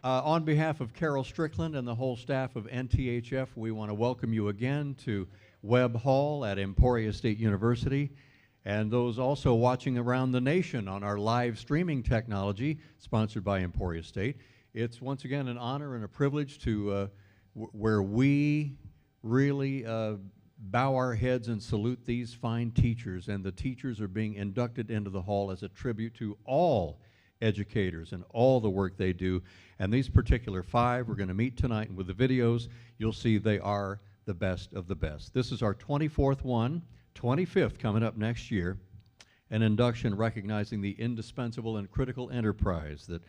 On behalf of Carol Strickland and the whole staff of NTHF, we want to welcome you again to Webb Hall at Emporia State University, and those also watching around the nation on our live streaming technology sponsored by Emporia State. It's once again an honor and a privilege to where we really bow our heads and salute these fine teachers, and the teachers are being inducted into the hall as a tribute to all educators and all the work they do. And these particular five we're going to meet tonight, and with the videos you'll see they are the best of the best. This is our 24th one, 25th coming up next year, an induction recognizing the indispensable and critical enterprise that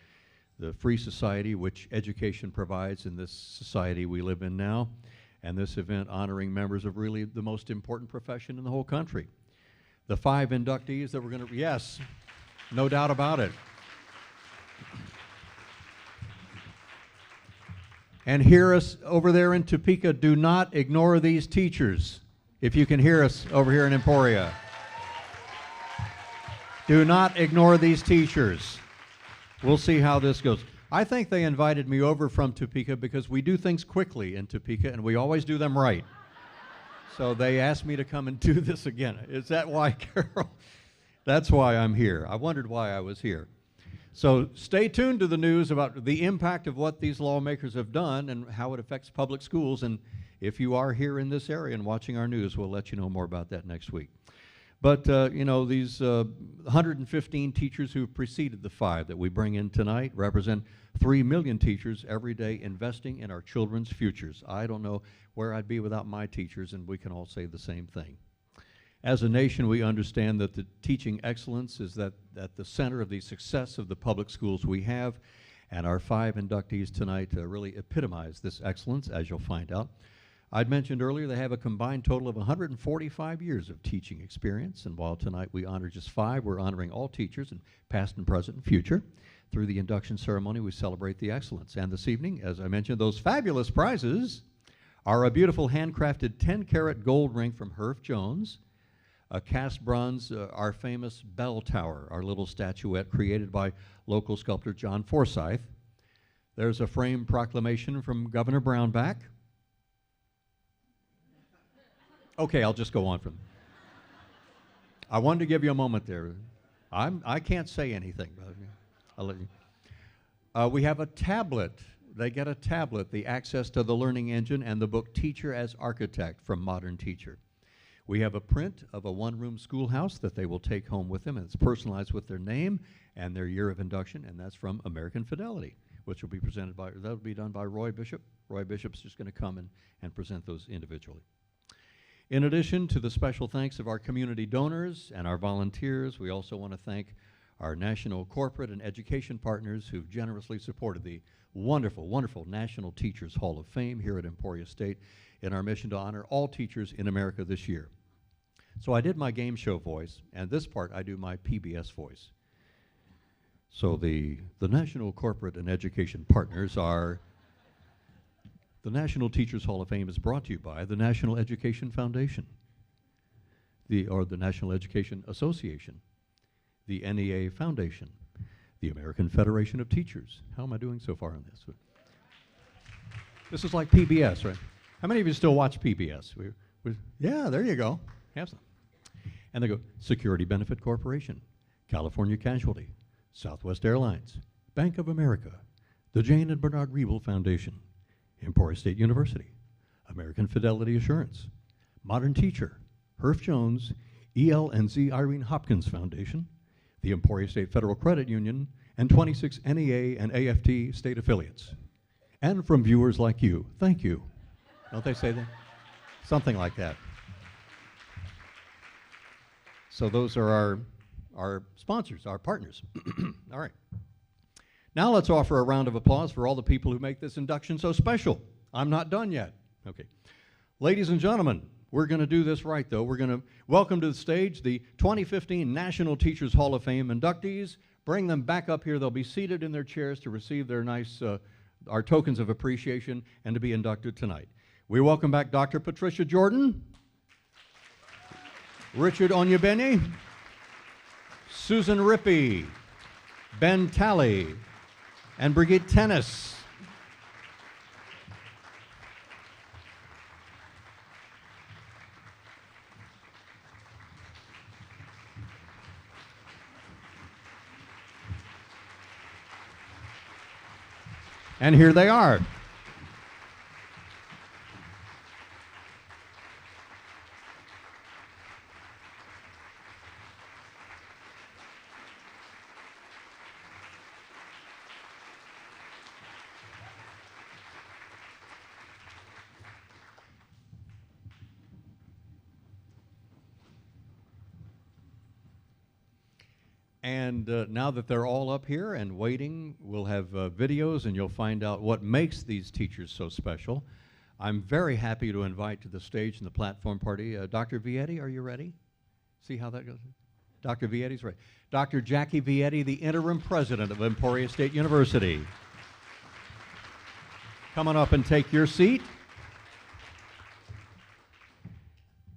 the free society which education provides in this society we live in now, and this event honoring members of really the most important profession in the whole country. The five inductees that we're going to, yes, no doubt about it. And hear us over there in Topeka, do not ignore these teachers. If you can hear us over here in Emporia. Do not ignore these teachers. We'll see how this goes. I think they invited me over from Topeka because we do things quickly in Topeka and we always do them right. So they asked me to come and do this again. Is that why, Carol? That's why I'm here. I wondered why I was here. So stay tuned to the news about the impact of what these lawmakers have done and how it affects public schools. And if you are here in this area and watching our news, we'll let you know more about that next week. But, you know, these 115 teachers who preceded the five that we bring in tonight represent 3 million teachers every day investing in our children's futures. I don't know where I'd be without my teachers, and we can all say the same thing. As a nation, we understand that the teaching excellence is at the center of the success of the public schools we have, and our five inductees tonight really epitomize this excellence, as you'll find out. I'd mentioned earlier they have a combined total of 145 years of teaching experience, and while tonight we honor just five, we're honoring all teachers, in past and present and future. Through the induction ceremony, we celebrate the excellence. And this evening, as I mentioned, those fabulous prizes are a beautiful handcrafted 10-karat gold ring from Herff Jones, a cast bronze, our famous bell tower, our little statuette created by local sculptor John Forsyth. There's a framed proclamation from Governor Brownback. Okay, I'll just go on from. I wanted to give you a moment there. I can't say anything, but I'll let you. We have a tablet. They get a tablet, the access to the learning engine, and the book Teacher as Architect from Modern Teacher. We have a print of a one-room schoolhouse that they will take home with them, and it's personalized with their name and their year of induction, and that's from American Fidelity, which will be presented by, that'll be done by Roy Bishop. Roy Bishop's just going to come and present those individually. In addition to the special thanks of our community donors and our volunteers, we also want to thank our national corporate and education partners who've generously supported the wonderful, wonderful National Teachers Hall of Fame here at Emporia State in our mission to honor all teachers in America this year. So I did my game show voice, and this part I do my PBS voice. So the national corporate and education partners are, the National Teachers Hall of Fame is brought to you by the National Education Foundation, or the National Education Association, the NEA Foundation, the American Federation of Teachers. How am I doing so far on this? This is like PBS, right? How many of you still watch PBS? Yeah, there you go. Have some. And they go, Security Benefit Corporation, California Casualty, Southwest Airlines, Bank of America, the Jane and Bernard Riebel Foundation, Emporia State University, American Fidelity Assurance, Modern Teacher, Herff Jones, EL&Z Irene Hopkins Foundation, the Emporia State Federal Credit Union, and 26 NEA and AFT state affiliates. And from viewers like you, thank you. Don't they say that? Something like that. So those are our sponsors, our partners. All right. Now let's offer a round of applause for all the people who make this induction so special. I'm not done yet. Okay. Ladies and gentlemen, we're going to do this right, though. We're going to welcome to the stage the 2015 National Teachers Hall of Fame inductees. Bring them back up here. They'll be seated in their chairs to receive their nice, our tokens of appreciation and to be inducted tonight. We welcome back Dr. Patricia Jordan, Richard Onyebene, Susan Rippey, Ben Talley, and Brigitte Tennis. And here they are. And now that they're all up here and waiting, we'll have videos and you'll find out what makes these teachers so special. I'm very happy to invite to the stage and the platform party, Dr. Vietti, are you ready? See how that goes? Dr. Vietti's ready. Dr. Jackie Vietti, the interim president of Emporia State University. Come on up and take your seat.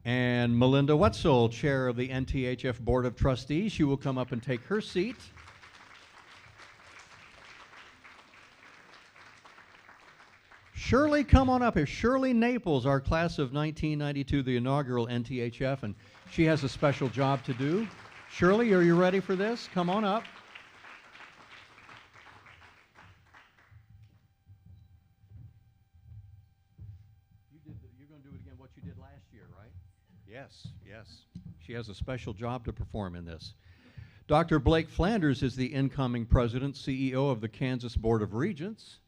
And Melinda Wetzel, chair of the NTHF Board of Trustees. She will come up and take her seat. Shirley, come on up here. Shirley Naples, our class of 1992, the inaugural NTHF, and she has a special job to do. Shirley, are you ready for this? Come on up. You're going to do it again, what you did last year, right? Yes, yes. She has a special job to perform in this. Dr. Blake Flanders is the incoming president, CEO of the Kansas Board of Regents.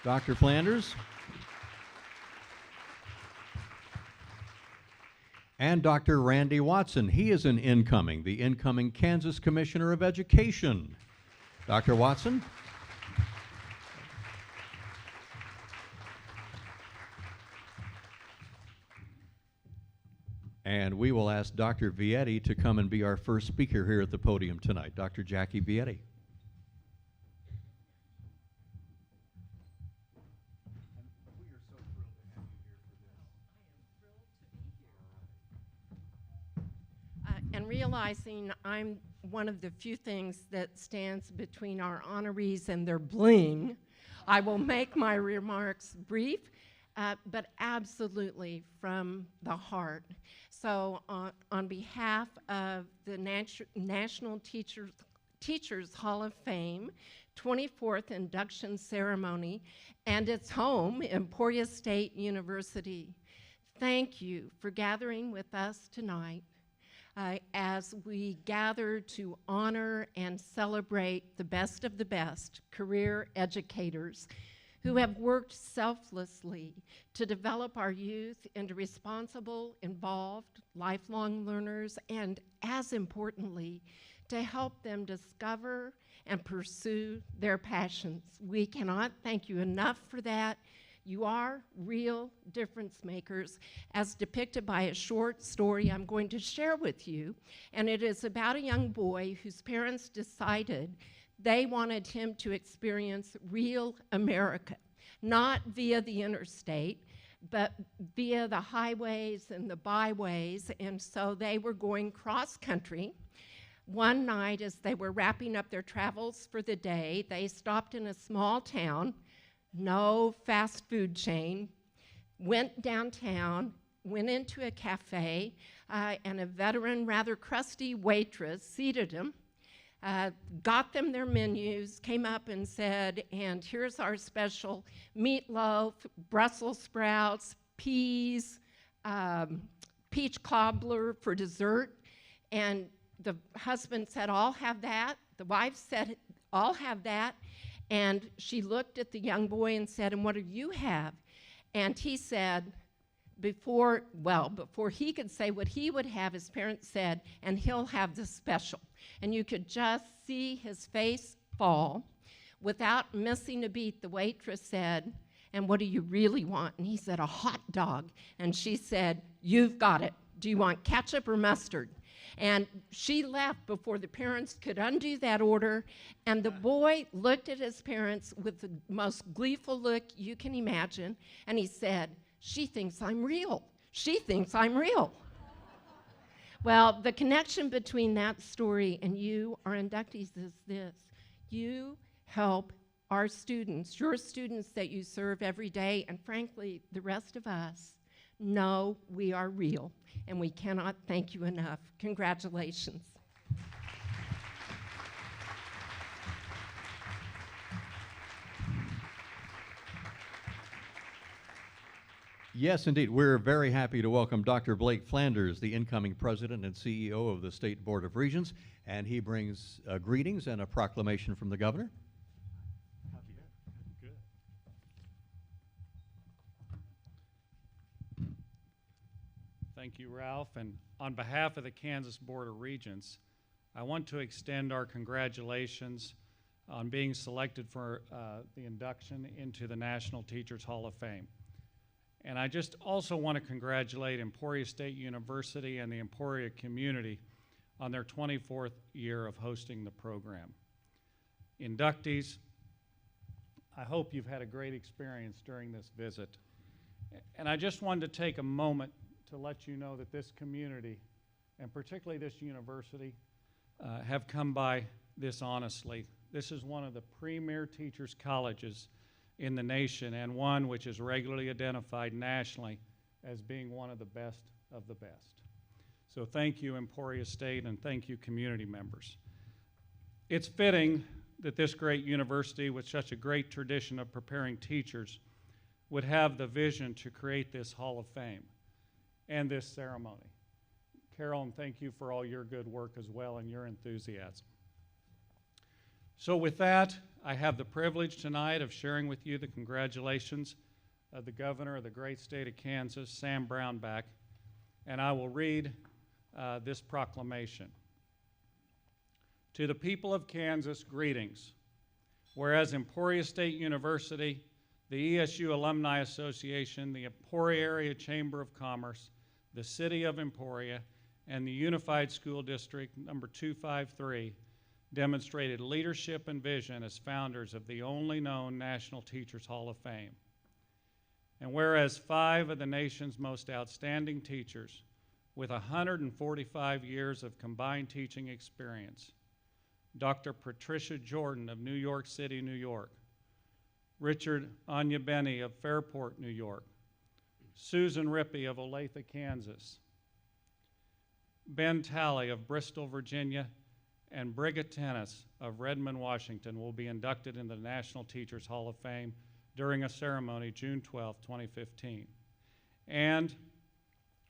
Dr. Flanders. And Dr. Randy Watson. He is the incoming Kansas Commissioner of Education. Dr. Watson. And we will ask Dr. Vietti to come and be our first speaker here at the podium tonight. Dr. Jackie Vietti. We are so thrilled to have you here for this. I am thrilled to be here. And realizing I'm one of the few things that stands between our honorees and their bling, I will make my remarks brief, but absolutely from the heart. So on behalf of the National Teachers Hall of Fame, 24th induction ceremony, and its home, Emporia State University, thank you for gathering with us tonight as we gather to honor and celebrate the best of the best career educators who have worked selflessly to develop our youth into responsible, involved, lifelong learners, and as importantly, to help them discover and pursue their passions. We cannot thank you enough for that. You are real difference makers, as depicted by a short story I'm going to share with you. And it is about a young boy whose parents decided they wanted him to experience real America, not via the interstate, but via the highways and the byways. And so they were going cross country. One night, as they were wrapping up their travels for the day, they stopped in a small town, no fast food chain, went downtown, went into a cafe, and a veteran, rather crusty waitress seated them, got them their menus, came up and said, and here's our special meatloaf, Brussels sprouts, peas, peach cobbler for dessert. And the husband said, I'll have that. The wife said, I'll have that. And she looked at the young boy and said, and what do you have? And he said, before he could say what he would have, his parents said, and he'll have the special. And you could just see his face fall. Without missing a beat, the waitress said, and what do you really want? And he said, a hot dog. And she said, you've got it. Do you want ketchup or mustard? And she left before the parents could undo that order, and the boy looked at his parents with the most gleeful look you can imagine, and he said, she thinks I'm real. She thinks I'm real. Well, the connection between that story and you, our inductees, is this. You help our students, your students that you serve every day, and frankly, the rest of us, know we are real, and we cannot thank you enough. Congratulations. Yes, indeed. We're very happy to welcome Dr. Blake Flanders, the incoming president and CEO of the State Board of Regents, and he brings greetings and a proclamation from the governor. Good. Thank you, Ralph. And on behalf of the Kansas Board of Regents, I want to extend our congratulations on being selected for the induction into the National Teachers Hall of Fame. And I just also want to congratulate Emporia State University and the Emporia community on their 24th year of hosting the program. Inductees, I hope you've had a great experience during this visit. And I just wanted to take a moment to let you know that this community, and particularly this university, have come by this honestly. This is one of the premier teachers' colleges in the nation, and one which is regularly identified nationally as being one of the best of the best. So thank you, Emporia State, and thank you, community members. It's fitting that this great university with such a great tradition of preparing teachers would have the vision to create this Hall of Fame and this ceremony. Carolyn, thank you for all your good work as well and your enthusiasm. So with that, I have the privilege tonight of sharing with you the congratulations of the governor of the great state of Kansas, Sam Brownback, and I will read this proclamation. To the people of Kansas, greetings. Whereas Emporia State University, the ESU Alumni Association, the Emporia Area Chamber of Commerce, the City of Emporia, and the Unified School District number 253 demonstrated leadership and vision as founders of the only known National Teachers Hall of Fame. And whereas 5 of the nation's most outstanding teachers with 145 years of combined teaching experience, Dr. Patricia Jordan of New York City, New York, Richard Onyebeni of Fairport, New York, Susan Rippey of Olathe, Kansas, Ben Talley of Bristol, Virginia, and Brigitte Tennis of Redmond, Washington will be inducted into the National Teachers Hall of Fame during a ceremony June 12, 2015. And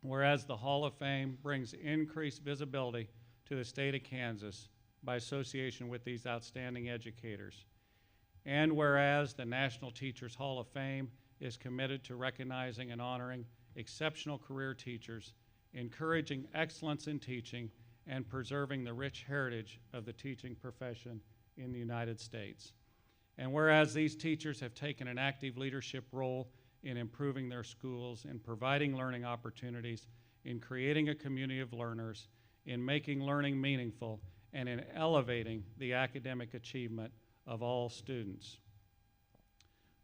whereas the Hall of Fame brings increased visibility to the state of Kansas by association with these outstanding educators, and whereas the National Teachers Hall of Fame is committed to recognizing and honoring exceptional career teachers, encouraging excellence in teaching, and preserving the rich heritage of the teaching profession in the United States. And whereas these teachers have taken an active leadership role in improving their schools, in providing learning opportunities, in creating a community of learners, in making learning meaningful, and in elevating the academic achievement of all students.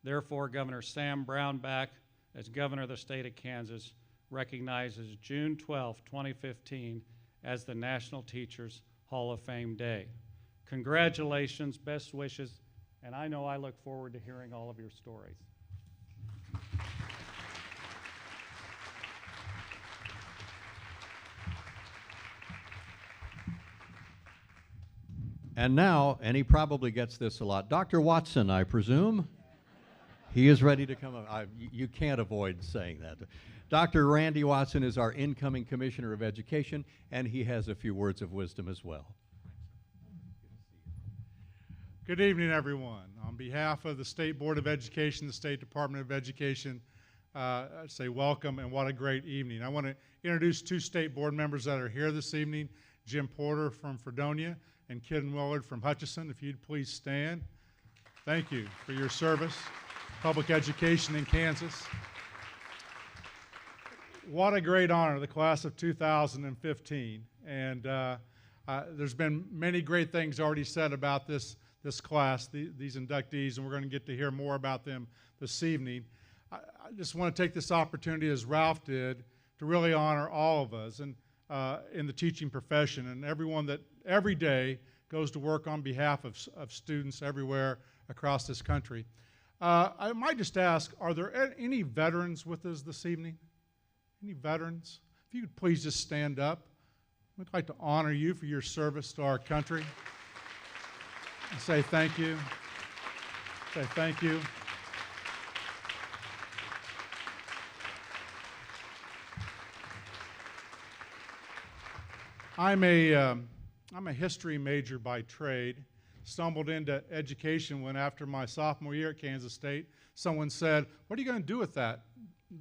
Therefore, Governor Sam Brownback, as governor of the state of Kansas, recognizes June 12, 2015 as the National Teachers Hall of Fame Day. Congratulations, best wishes, and I know I look forward to hearing all of your stories. And now, and he probably gets this a lot, Dr. Watson, I presume? He is ready to come up. You can't avoid saying that. Dr. Randy Watson is our incoming Commissioner of Education, and he has a few words of wisdom as well. Good evening, everyone. On behalf of the State Board of Education, the State Department of Education, I'd say welcome and what a great evening. I want to introduce 2 State Board members that are here this evening, Jim Porter from Fredonia and Ken Willard from Hutchinson. If you'd please stand. Thank you for your service, public education in Kansas. What a great honor, the class of 2015. And there's been many great things already said about this class, these inductees, and we're going to get to hear more about them this evening. I just want to take this opportunity, as Ralph did, to really honor all of us and in the teaching profession and everyone that every day goes to work on behalf of students everywhere across this country. I might just ask, are there any veterans with us this evening? Any veterans? If you could please just stand up. We'd like to honor you for your service to our country. And say thank you. Say thank you. I'm a history major by trade. Stumbled into education when after my sophomore year at Kansas State, someone said, "What are you going to do with that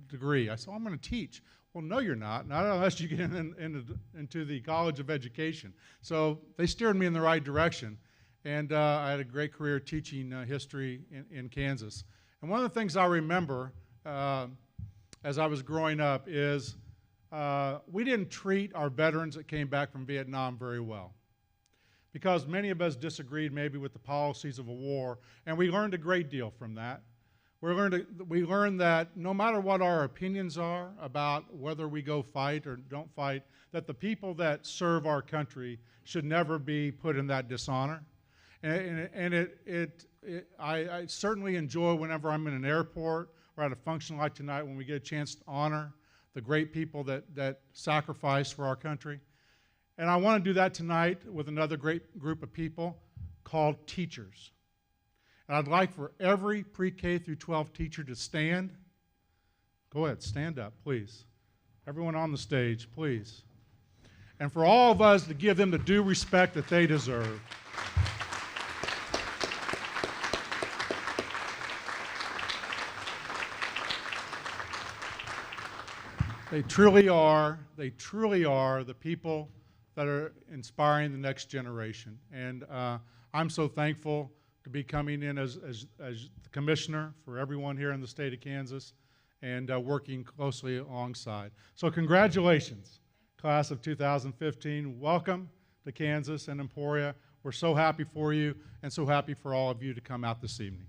degree?" I said, "I'm going to teach." Well, no, you're not unless you get into the College of Education. So they steered me in the right direction, and I had a great career teaching history in Kansas. And one of the things I remember as I was growing up is we didn't treat our veterans that came back from Vietnam very well, because many of us disagreed maybe with the policies of a war, and we learned a great deal from that. We learned that no matter what our opinions are about whether we go fight or don't fight, that the people that serve our country should never be put in that dishonor. And I certainly enjoy whenever I'm in an airport or at a function like tonight when we get a chance to honor the great people that sacrifice for our country. And I want to do that tonight with another great group of people called teachers. And I'd like for every pre-K through 12 teacher to stand. Go ahead, stand up, please. Everyone on the stage, please. And for all of us to give them the due respect that they deserve. They truly are the people that are inspiring the next generation. And I'm so thankful to be coming in as the commissioner for everyone here in the state of Kansas and working closely alongside. So congratulations, class of 2015. Welcome to Kansas and Emporia. We're so happy for you and so happy for all of you to come out this evening.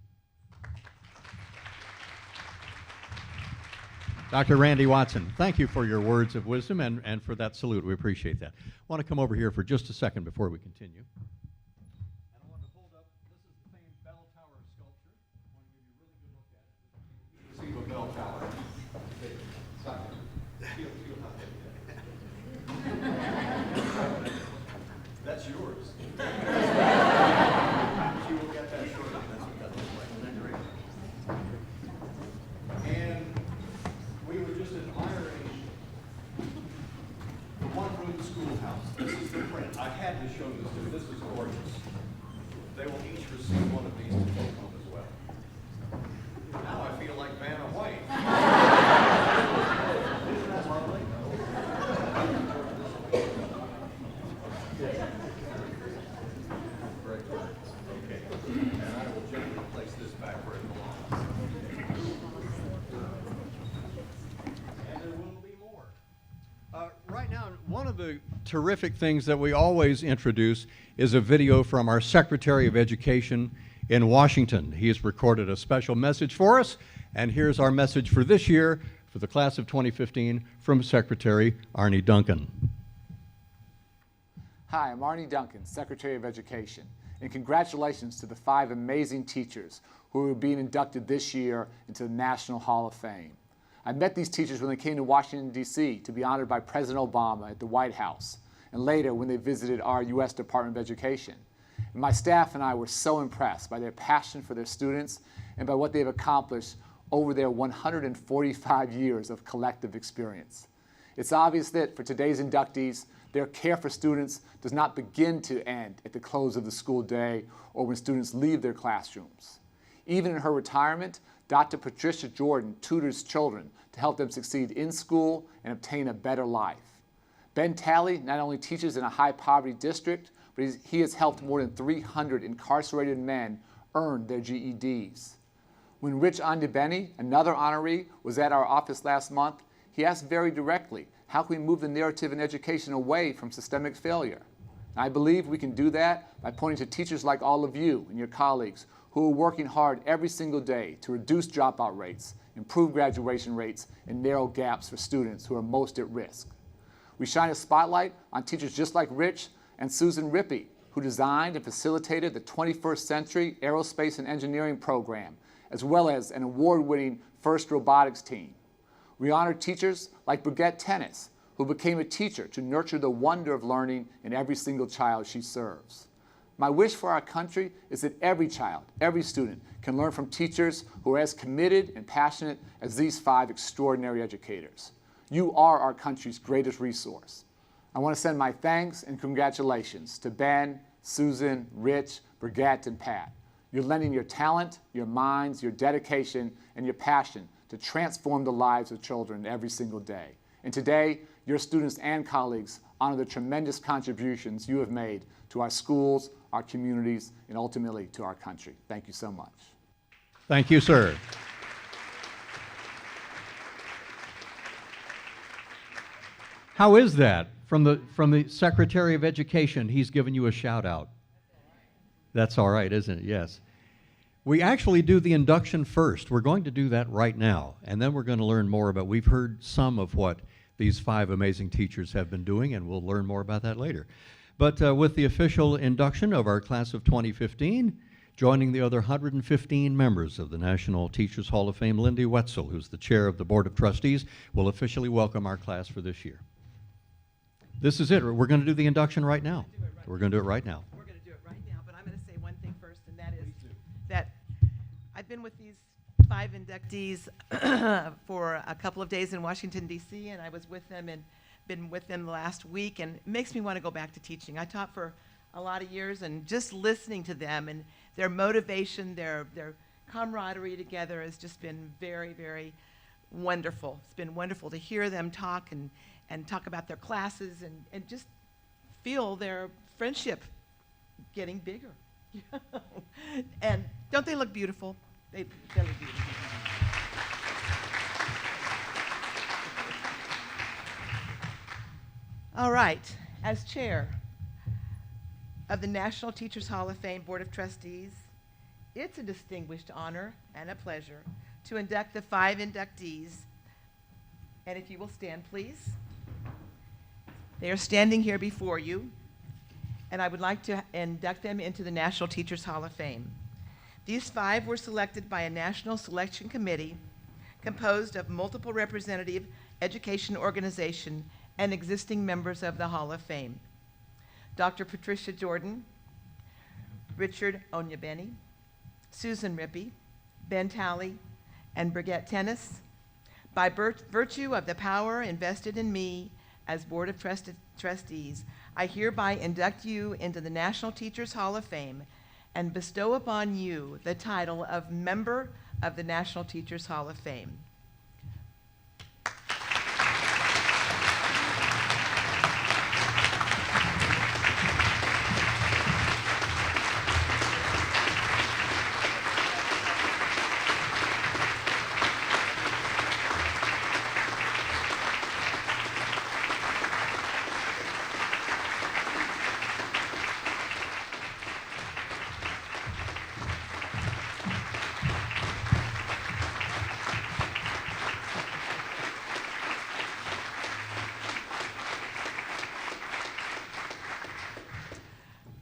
Dr. Randy Watson, thank you for your words of wisdom and for that salute. We appreciate that. I want to come over here for just a second before we continue. And I want to hold up, this is the famed bell tower sculpture. I want to give you a really good look at it. You can see the bell tower. That's yours. She will get that shortly. That's what that looks like. Isn't that great? And we were just admiring the one-room schoolhouse. This is the print. I had to show this to you. This is gorgeous. They will each receive one of these to take home as well. Now I feel like Vanna White. Isn't that lovely? Very good. Okay. And I will gently place this back where it belongs. And there will be more. Right now, one of the terrific things that we always introduce is a video from our Secretary of Education in Washington. He has recorded a special message for us, and here's our message for this year for the class of 2015 from Secretary Arne Duncan. Hi, I'm Arne Duncan, Secretary of Education, and congratulations to the 5 amazing teachers who are being inducted this year into the National Hall of Fame. I met these teachers when they came to Washington, D.C. to be honored by President Obama at the White House, and later when they visited our U.S. Department of Education. And my staff and I were so impressed by their passion for their students and by what they've accomplished over their 145 years of collective experience. It's obvious that for today's inductees, their care for students does not begin to end at the close of the school day or when students leave their classrooms. Even in her retirement, Dr. Patricia Jordan tutors children to help them succeed in school and obtain a better life. Ben Talley not only teaches in a high-poverty district, but he has helped more than 300 incarcerated men earn their GEDs. When Rich Andibeni, another honoree, was at our office last month, he asked very directly, how can we move the narrative in education away from systemic failure? And I believe we can do that by pointing to teachers like all of you and your colleagues who are working hard every single day to reduce dropout rates, improve graduation rates, and narrow gaps for students who are most at risk. We shine a spotlight on teachers just like Rich and Susan Rippey, who designed and facilitated the 21st Century Aerospace and Engineering program, as well as an award-winning FIRST robotics team. We honor teachers like Brigitte Tennis, who became a teacher to nurture the wonder of learning in every single child she serves. My wish for our country is that every child, every student, can learn from teachers who are as committed and passionate as these 5 extraordinary educators. You are our country's greatest resource. I want to send my thanks and congratulations to Ben, Susan, Rich, Brigitte, and Pat. You're lending your talent, your minds, your dedication, and your passion to transform the lives of children every single day. And today, your students and colleagues honor the tremendous contributions you have made to our schools, our communities, and ultimately to our country. Thank you so much. Thank you, sir. How is that? From the Secretary of Education, he's given you a shout out. That's all right, isn't it? Yes. We actually do the induction first. We're going to do that right now, and then we're going to learn more about, we've heard some of what these 5 amazing teachers have been doing, and we'll learn more about that later. But with the official induction of our class of 2015, joining the other 115 members of the National Teachers Hall of Fame, Lindy Wetzel, who's the chair of the Board of Trustees, will officially welcome our class for this year. This is it. We're going to do the induction right now. We're going to do it right now. We're going to do it right now, but I'm going to say one thing first, and that is that I've been with these 5 inductees for a couple of days in Washington, D.C., and I was with them and been with them the last week, and it makes me want to go back to teaching. I taught for a lot of years, and just listening to them and their motivation, their camaraderie together has just been very, very wonderful. It's been wonderful to hear them talk and talk about their classes and just feel their friendship getting bigger. And don't they look beautiful? They look beautiful. All right, as chair of the National Teachers Hall of Fame Board of Trustees, it's a distinguished honor and a pleasure to induct the 5 inductees. And if you will stand, please. They are standing here before you, and I would like to induct them into the National Teachers Hall of Fame. These 5 were selected by a national selection committee composed of multiple representative education organization and existing members of the Hall of Fame. Dr. Patricia Jordan, Richard Onyebeni, Susan Rippey, Ben Talley, and Brigitte Tennis. By virtue of the power invested in me as Board of Trustees, I hereby induct you into the National Teachers Hall of Fame and bestow upon you the title of Member of the National Teachers Hall of Fame.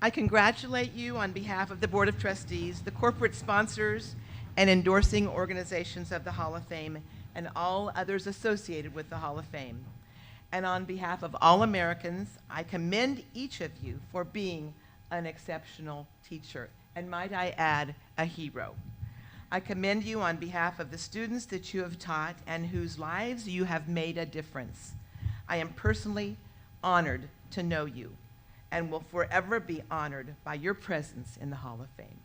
I congratulate you on behalf of the Board of Trustees, the corporate sponsors, and endorsing organizations of the Hall of Fame, and all others associated with the Hall of Fame. And on behalf of all Americans, I commend each of you for being an exceptional teacher, and might I add, a hero. I commend you on behalf of the students that you have taught and whose lives you have made a difference. I am personally honored to know you, and will forever be honored by your presence in the Hall of Fame.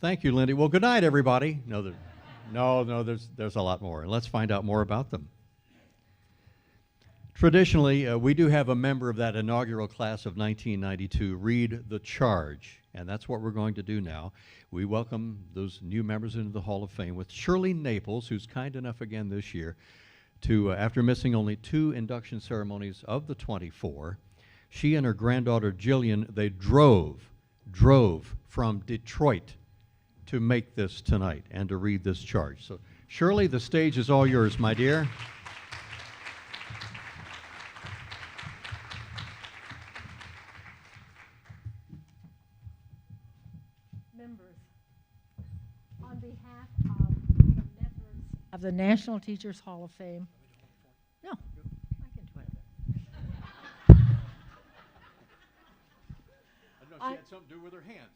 Thank you, Lindy. Well, good night, everybody. No, there's a lot more, and let's find out more about them. Traditionally, we do have a member of that inaugural class of 1992 read the charge, and that's what we're going to do now. We welcome those new members into the Hall of Fame with Shirley Naples, who's kind enough again this year to, after missing only 2 induction ceremonies of the 24, she and her granddaughter Jillian, they drove from Detroit to make this tonight and to read this charge. So Shirley, the stage is all yours, my dear. On behalf of the National Teachers Hall of Fame. No, I can do it. No, she had something to do with her hands.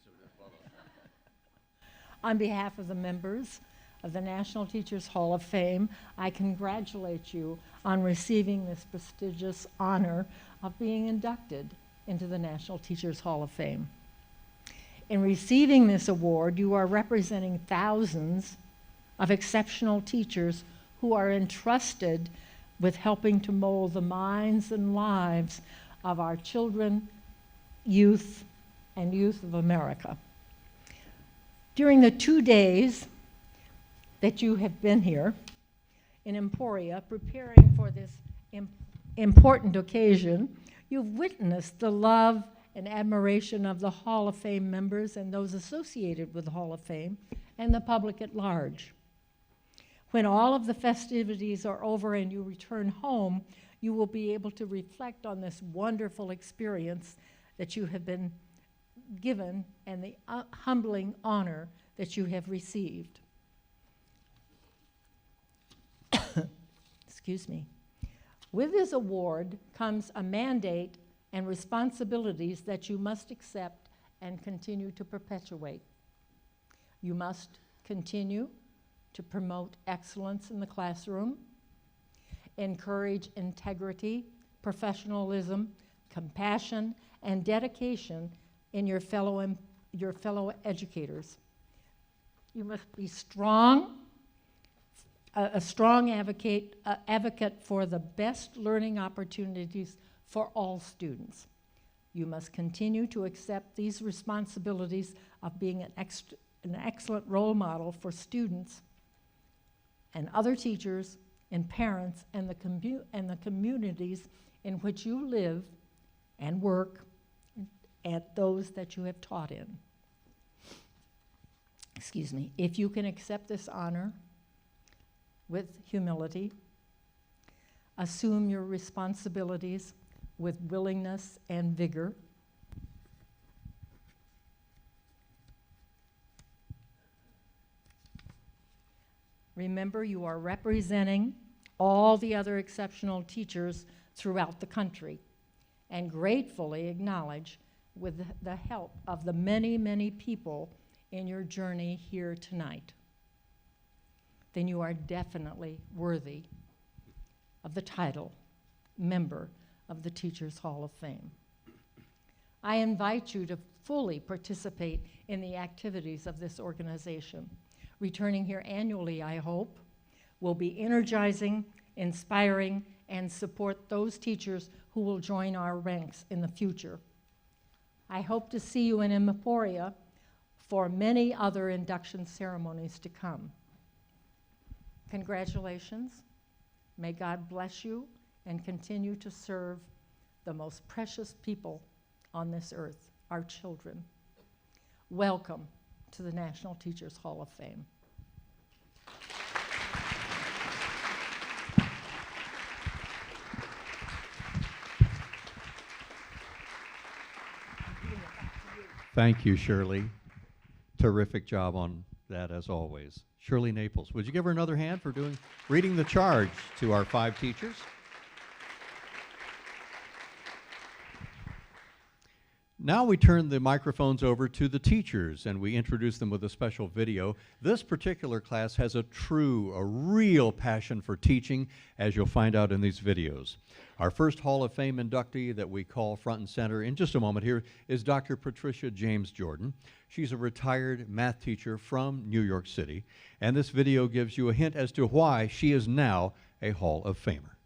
On behalf of the members of the National Teachers Hall of Fame, I congratulate you on receiving this prestigious honor of being inducted into the National Teachers Hall of Fame. In receiving this award, you are representing thousands of exceptional teachers who are entrusted with helping to mold the minds and lives of our children, youth, and youth of America. During the 2 days that you have been here in Emporia preparing for this important occasion, you've witnessed the love and admiration of the Hall of Fame members and those associated with the Hall of Fame and the public at large. When all of the festivities are over and you return home, you will be able to reflect on this wonderful experience that you have been given and the humbling honor that you have received. Excuse me. With this award comes a mandate and responsibilities that you must accept and continue to perpetuate. You must continue to promote excellence in the classroom, encourage integrity, professionalism, compassion, and dedication in your fellow educators. You must be strong, a strong advocate for the best learning opportunities for all students. You must continue to accept these responsibilities of being an excellent role model for students and other teachers and parents and the communities in which you live and work at those that you have taught in. Excuse me. If you can accept this honor with humility, assume your responsibilities with willingness and vigor, remember you are representing all the other exceptional teachers throughout the country, and gratefully acknowledge with the help of the many, many people in your journey here tonight, then you are definitely worthy of the title member of the Teachers Hall of Fame. I invite you to fully participate in the activities of this organization. Returning here annually, I hope, will be energizing, inspiring, and support those teachers who will join our ranks in the future. I hope to see you in Emporia for many other induction ceremonies to come. Congratulations. May God bless you and continue to serve the most precious people on this earth, our children. Welcome to the National Teachers Hall of Fame. Thank you, Shirley. Terrific job on that, as always. Shirley Naples, would you give her another hand for reading the charge to our 5 teachers? Now we turn the microphones over to the teachers and we introduce them with a special video. This particular class has a real passion for teaching, as you'll find out in these videos. Our first Hall of Fame inductee that we call front and center in just a moment here is Dr. Patricia James Jordan. She's a retired math teacher from New York City, and this video gives you a hint as to why she is now a Hall of Famer.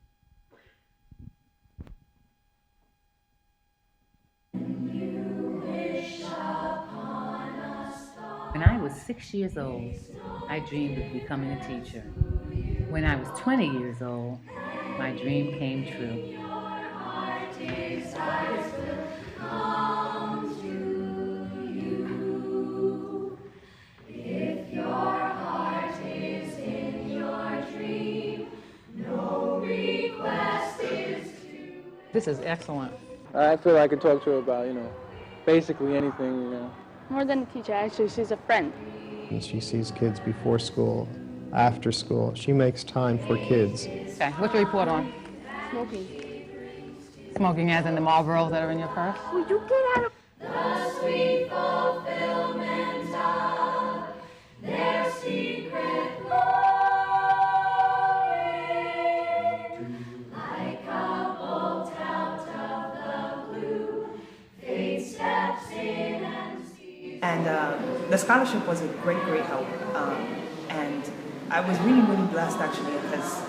When I was 6 years old, I dreamed of becoming a teacher. When I was 20 years old, my dream came true. If your heart is in your dream, no request is too. This is excellent. I feel I can talk to her about, basically anything, More than a teacher, actually, she's a friend. She sees kids before school, after school. She makes time for kids. Okay, what's your report on? Smoking. Smoking as in the Marlboros that are in your purse? Would you get out of... And the scholarship was a great, great help. And I was really, really blessed actually because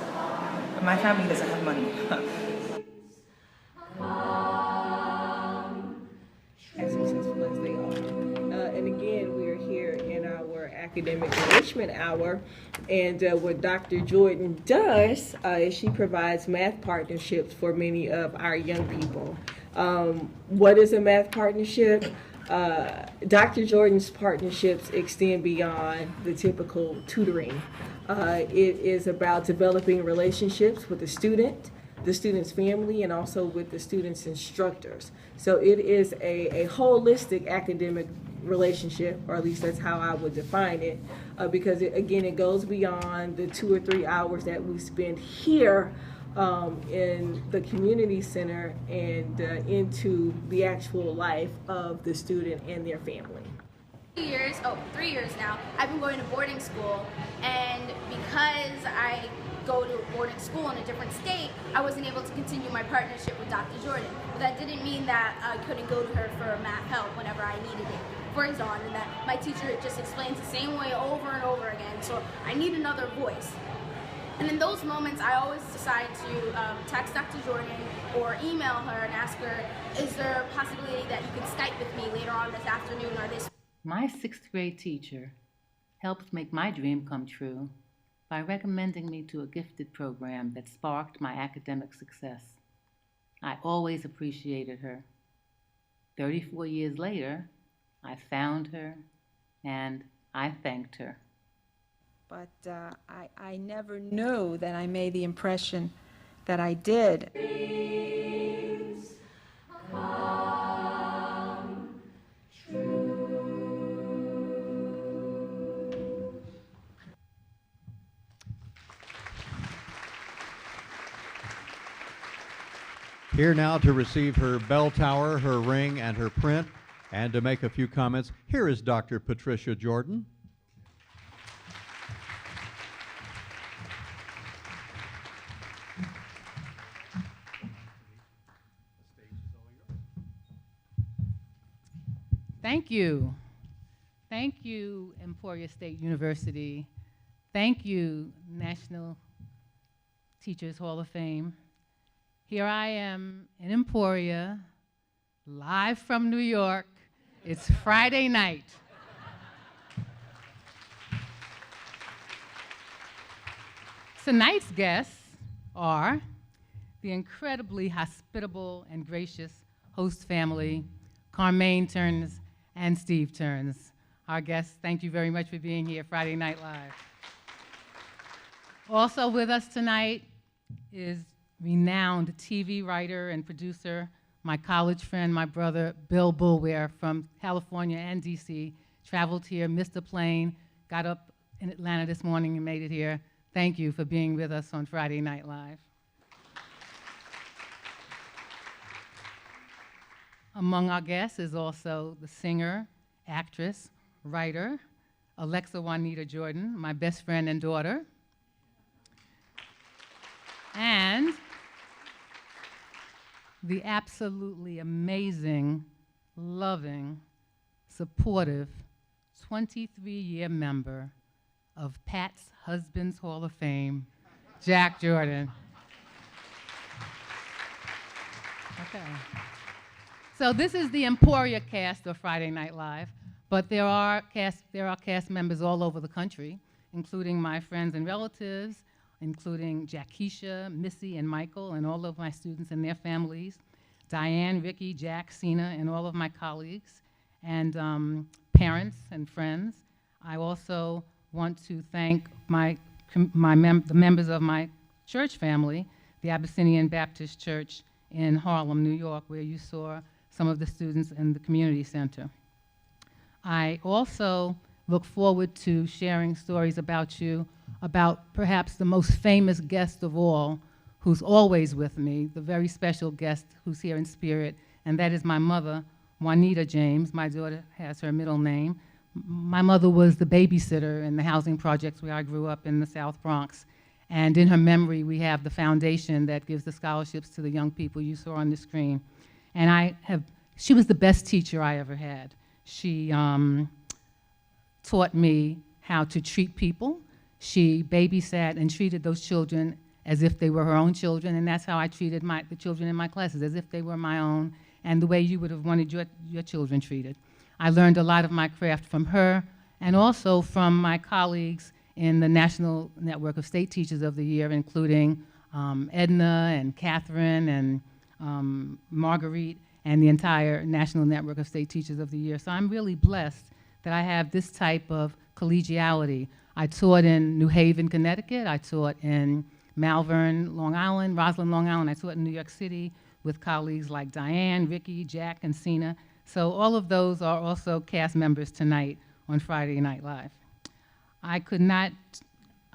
my family doesn't have money. As successful as they are. And again, we are here in our academic enrichment hour, and what Dr. Jordan does is she provides math partnerships for many of our young people. What is a math partnership? Dr. Jordan's partnerships extend beyond the typical tutoring. It is about developing relationships with the student's family, and also with the student's instructors. So it is a holistic academic relationship, or at least that's how I would define it, because it goes beyond the 2 or 3 hours that we spend here in the community center and into the actual life of the student and their family. 3 years now, I've been going to boarding school, and because I go to boarding school in a different state, I wasn't able to continue my partnership with Dr. Jordan. But that didn't mean that I couldn't go to her for math help whenever I needed it. For example, that my teacher just explains the same way over and over again, so I need another voice. And in those moments, I always decide to text Dr. Jordan or email her and ask her, is there a possibility that you could Skype with me later on this afternoon or this? My 6th grade teacher helped make my dream come true by recommending me to a gifted program that sparked my academic success. I always appreciated her. 34 years later, I found her and I thanked her. But I never knew that I made the impression that I did. Dreams come true. Here now to receive her bell tower, her ring, and her print, and to make a few comments, here is Dr. Patricia Jordan. Thank you. Thank you, Emporia State University. Thank you, National Teachers Hall of Fame. Here I am in Emporia, live from New York. It's Friday night. Tonight's guests are the incredibly hospitable and gracious host family, Carmaine Turns and Steve Turns. Our guests, thank you very much for being here Friday Night Live. Also with us tonight is renowned TV writer and producer, my college friend, my brother, Bill Bulware from California and DC, traveled here, missed a plane, got up in Atlanta this morning and made it here. Thank you for being with us on Friday Night Live. Among our guests is also the singer, actress, writer, Alexa Juanita Jordan, my best friend and daughter. And the absolutely amazing, loving, supportive 23-year member of Pat's Husbands Hall of Fame, Jack Jordan. Okay. So this is the Emporia cast of Friday Night Live, but there are cast members all over the country, including my friends and relatives, including Jackisha, Missy, and Michael, and all of my students and their families, Diane, Ricky, Jack, Sina, and all of my colleagues, and parents and friends. I also want to thank the members of my church family, the Abyssinian Baptist Church in Harlem, New York, where you saw some of the students in the community center. I also look forward to sharing stories about you, about perhaps the most famous guest of all, who's always with me, the very special guest who's here in spirit, and that is my mother, Juanita James. My daughter has her middle name. My mother was the babysitter in the housing projects where I grew up in the South Bronx. And in her memory, we have the foundation that gives the scholarships to the young people you saw on the screen. And she was the best teacher I ever had. She taught me how to treat people. She babysat and treated those children as if they were her own children, and that's how I treated the children in my classes, as if they were my own, and the way you would have wanted your children treated. I learned a lot of my craft from her, and also from my colleagues in the National Network of State Teachers of the Year, including Edna and Catherine and Marguerite, and the entire National Network of State Teachers of the Year. So I'm really blessed that I have this type of collegiality. I taught in New Haven, Connecticut. I taught in Malvern, Long Island, Roslyn, Long Island. I taught in New York City with colleagues like Diane, Ricky, Jack, and Sina. So all of those are also cast members tonight on Friday Night Live. I could not,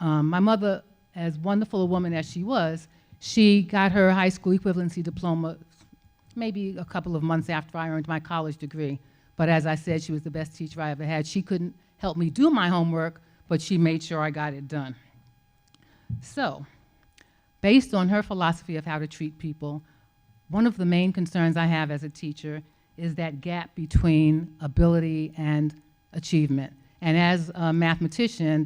my mother, as wonderful a woman as she was, she got her high school equivalency diploma maybe a couple of months after I earned my college degree. But as I said, she was the best teacher I ever had. She couldn't help me do my homework, but she made sure I got it done. So, based on her philosophy of how to treat people, one of the main concerns I have as a teacher is that gap between ability and achievement. And as a mathematician,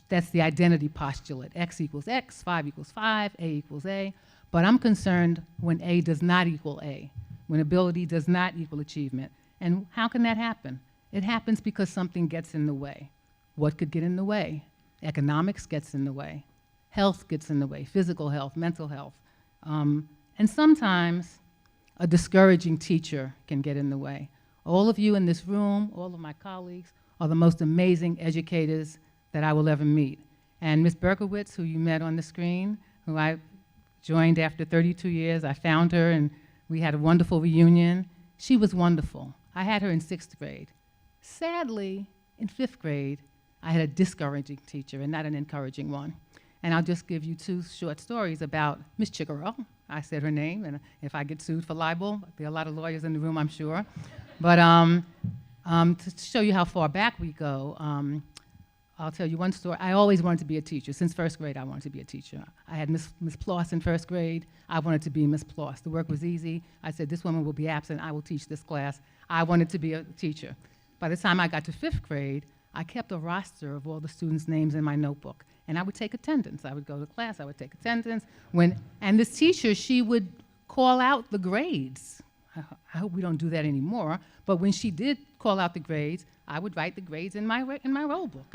that's the identity postulate. X equals X, 5 equals 5, A equals A. But I'm concerned when A does not equal A, when ability does not equal achievement. And how can that happen? It happens because something gets in the way. What could get in the way? Economics gets in the way. Health gets in the way, physical health, mental health. And sometimes a discouraging teacher can get in the way. All of you in this room, all of my colleagues, are the most amazing educators that I will ever meet. And Ms. Berkowitz, who you met on the screen, who I joined after 32 years, I found her and we had a wonderful reunion. She was wonderful. I had her in 6th grade. Sadly, in 5th grade, I had a discouraging teacher and not an encouraging one. And I'll just give you 2 short stories about Miss Chickerell. I said her name, and if I get sued for libel, there are a lot of lawyers in the room, I'm sure. But to show you how far back we go, I'll tell you one story. I always wanted to be a teacher. Since 1st grade, I wanted to be a teacher. I had Miss Ploss in 1st grade. I wanted to be Miss Ploss. The work was easy. I said, this woman will be absent. I will teach this class. I wanted to be a teacher. By the time I got to 5th grade, I kept a roster of all the students' names in my notebook. And I would take attendance. I would go to class. I would take attendance. And this teacher, she would call out the grades. I hope we don't do that anymore. But when she did call out the grades, I would write the grades in my roll book.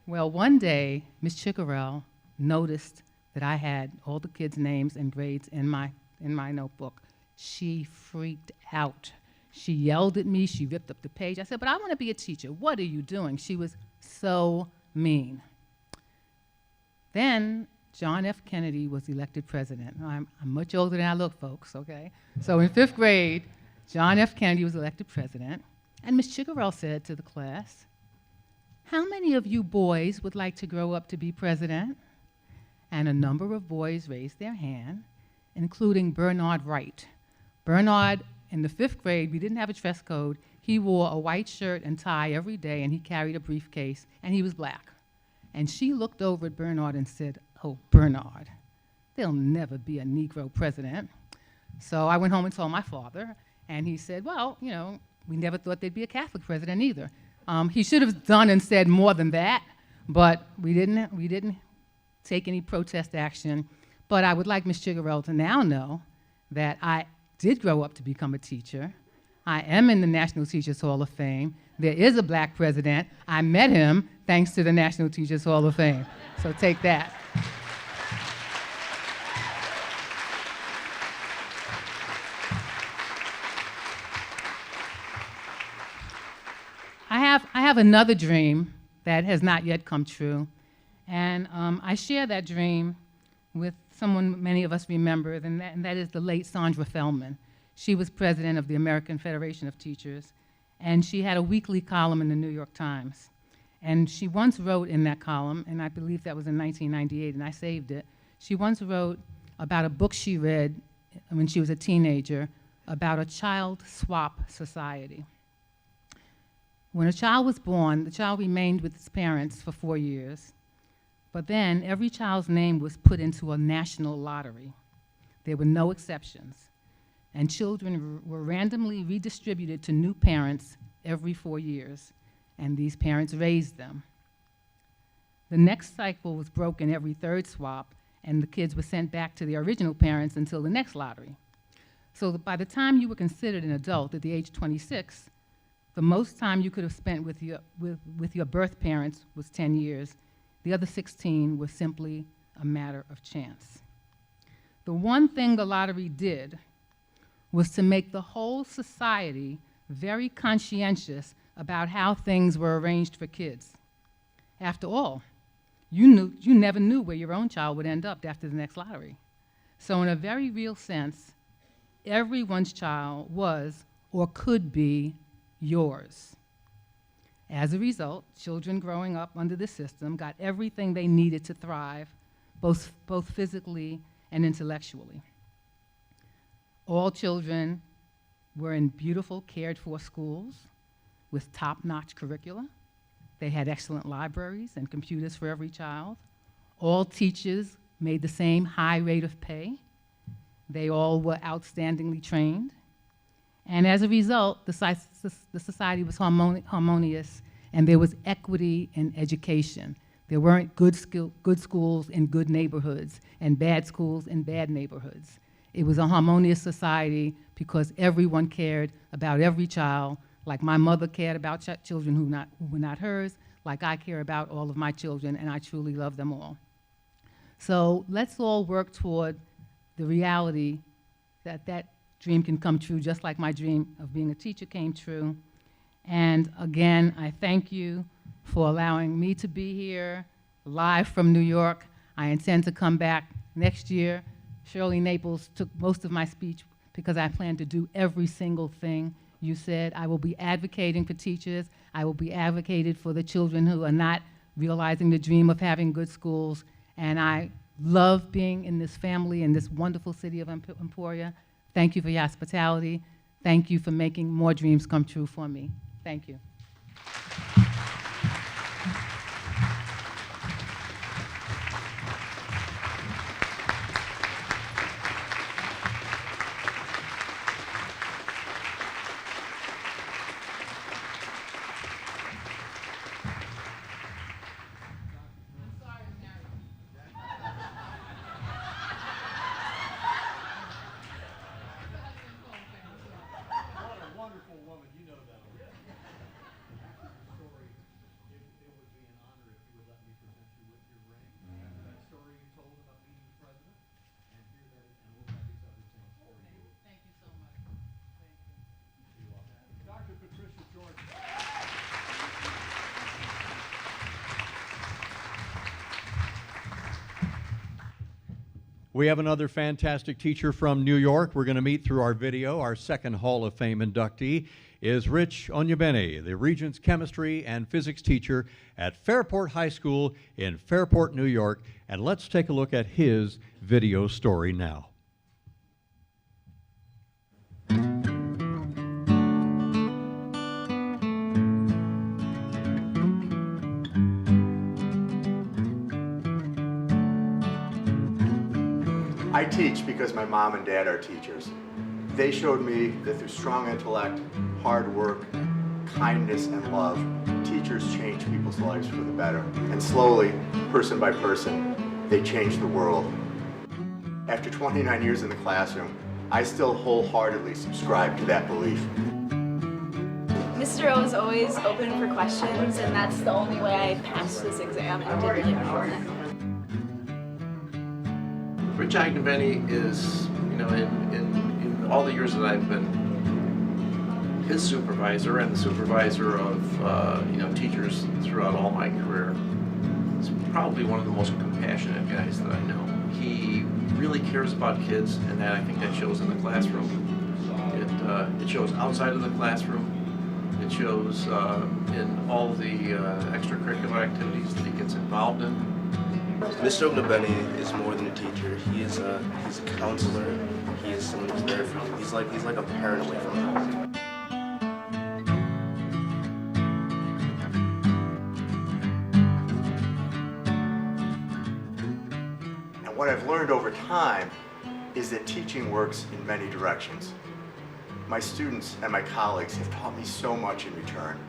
Well, one day, Miss Chickerell noticed that I had all the kids' names and grades in my notebook. She freaked out. She yelled at me. She ripped up the page. I said, but I want to be a teacher. What are you doing? She was so mean. Then John F. Kennedy was elected president. I'm much older than I look, folks, okay? So in 5th grade, John F. Kennedy was elected president, and Miss Chickerell said to the class, how many of you boys would like to grow up to be president? And a number of boys raised their hand, including Bernard Wright. Bernard, in the 5th grade, we didn't have a dress code. He wore a white shirt and tie every day, and he carried a briefcase, and he was black. And she looked over at Bernard and said, oh, Bernard, there'll never be a Negro president. So I went home and told my father, and he said, well, you know, we never thought there'd be a Catholic president either. He should have done and said more than that, but we didn't take any protest action. But I would like Ms. Chickerell to now know that I did grow up to become a teacher. I am in the National Teachers Hall of Fame. There is a black president. I met him thanks to the National Teachers Hall of Fame. So take that. I have another dream that has not yet come true. And I share that dream with someone many of us remember, and that is the late Sandra Feldman. She was president of the American Federation of Teachers, and she had a weekly column in the New York Times. And she once wrote in that column, and I believe that was in 1998, and I saved it. She once wrote about a book she read when she was a teenager about a child swap society. When a child was born, the child remained with its parents for 4 years, but then every child's name was put into a national lottery. There were no exceptions. and children were randomly redistributed to new parents every 4 years, and these parents raised them. The next cycle was broken every third swap, and the kids were sent back to their original parents until the next lottery. So by the time you were considered an adult at the age 26, the most time you could have spent with your birth parents was 10 years. The other 16 was simply a matter of chance. The one thing the lottery did was to make the whole society very conscientious about how things were arranged for kids. After all, you never knew where your own child would end up after the next lottery. So in a very real sense, everyone's child was or could be yours. As a result, children growing up under the system got everything they needed to thrive, both physically and intellectually. All children were in beautiful, cared-for schools with top-notch curricula. They had excellent libraries and computers for every child. All teachers made the same high rate of pay. They all were outstandingly trained. And as a result, the society was harmonious, and there was equity in education. There weren't good schools in good neighborhoods and bad schools in bad neighborhoods. It was a harmonious society because everyone cared about every child, like my mother cared about children who were not hers, like I care about all of my children, and I truly love them all. So let's all work toward the reality that that dream can come true, just like my dream of being a teacher came true. And again, I thank you for allowing me to be here live from New York. I intend to come back next year. Shirley Naples took most of my speech because I plan to do every single thing you said. I will be advocating for teachers. I will be advocating for the children who are not realizing the dream of having good schools. And I love being in this family in this wonderful city of Emporia. Thank you for your hospitality. Thank you for making more dreams come true for me. Thank you. We have another fantastic teacher from New York. We're going to meet through our video. Our second Hall of Fame inductee is Rich Onyebene, the Regents chemistry and physics teacher at Fairport High School in Fairport, New York. And let's take a look at his video story now. I teach because my mom and dad are teachers. They showed me that through strong intellect, hard work, kindness, and love, teachers change people's lives for the better. And slowly, person by person, they change the world. After 29 years in the classroom, I still wholeheartedly subscribe to that belief. Mr. O is always open for questions, and that's the only way I passed this exam and didn't get important. Rich Onyebene is, in all the years that I've been his supervisor and the supervisor of, teachers throughout all my career, he's probably one of the most compassionate guys that I know. He really cares about kids, and I think that shows in the classroom. It shows outside of the classroom. It shows in all the extracurricular activities that he gets involved in. Mr. Onyebene is more than a teacher. He's a counselor. He is someone who's there for you. He's like a parent away from home. And what I've learned over time is that teaching works in many directions. My students and my colleagues have taught me so much in return.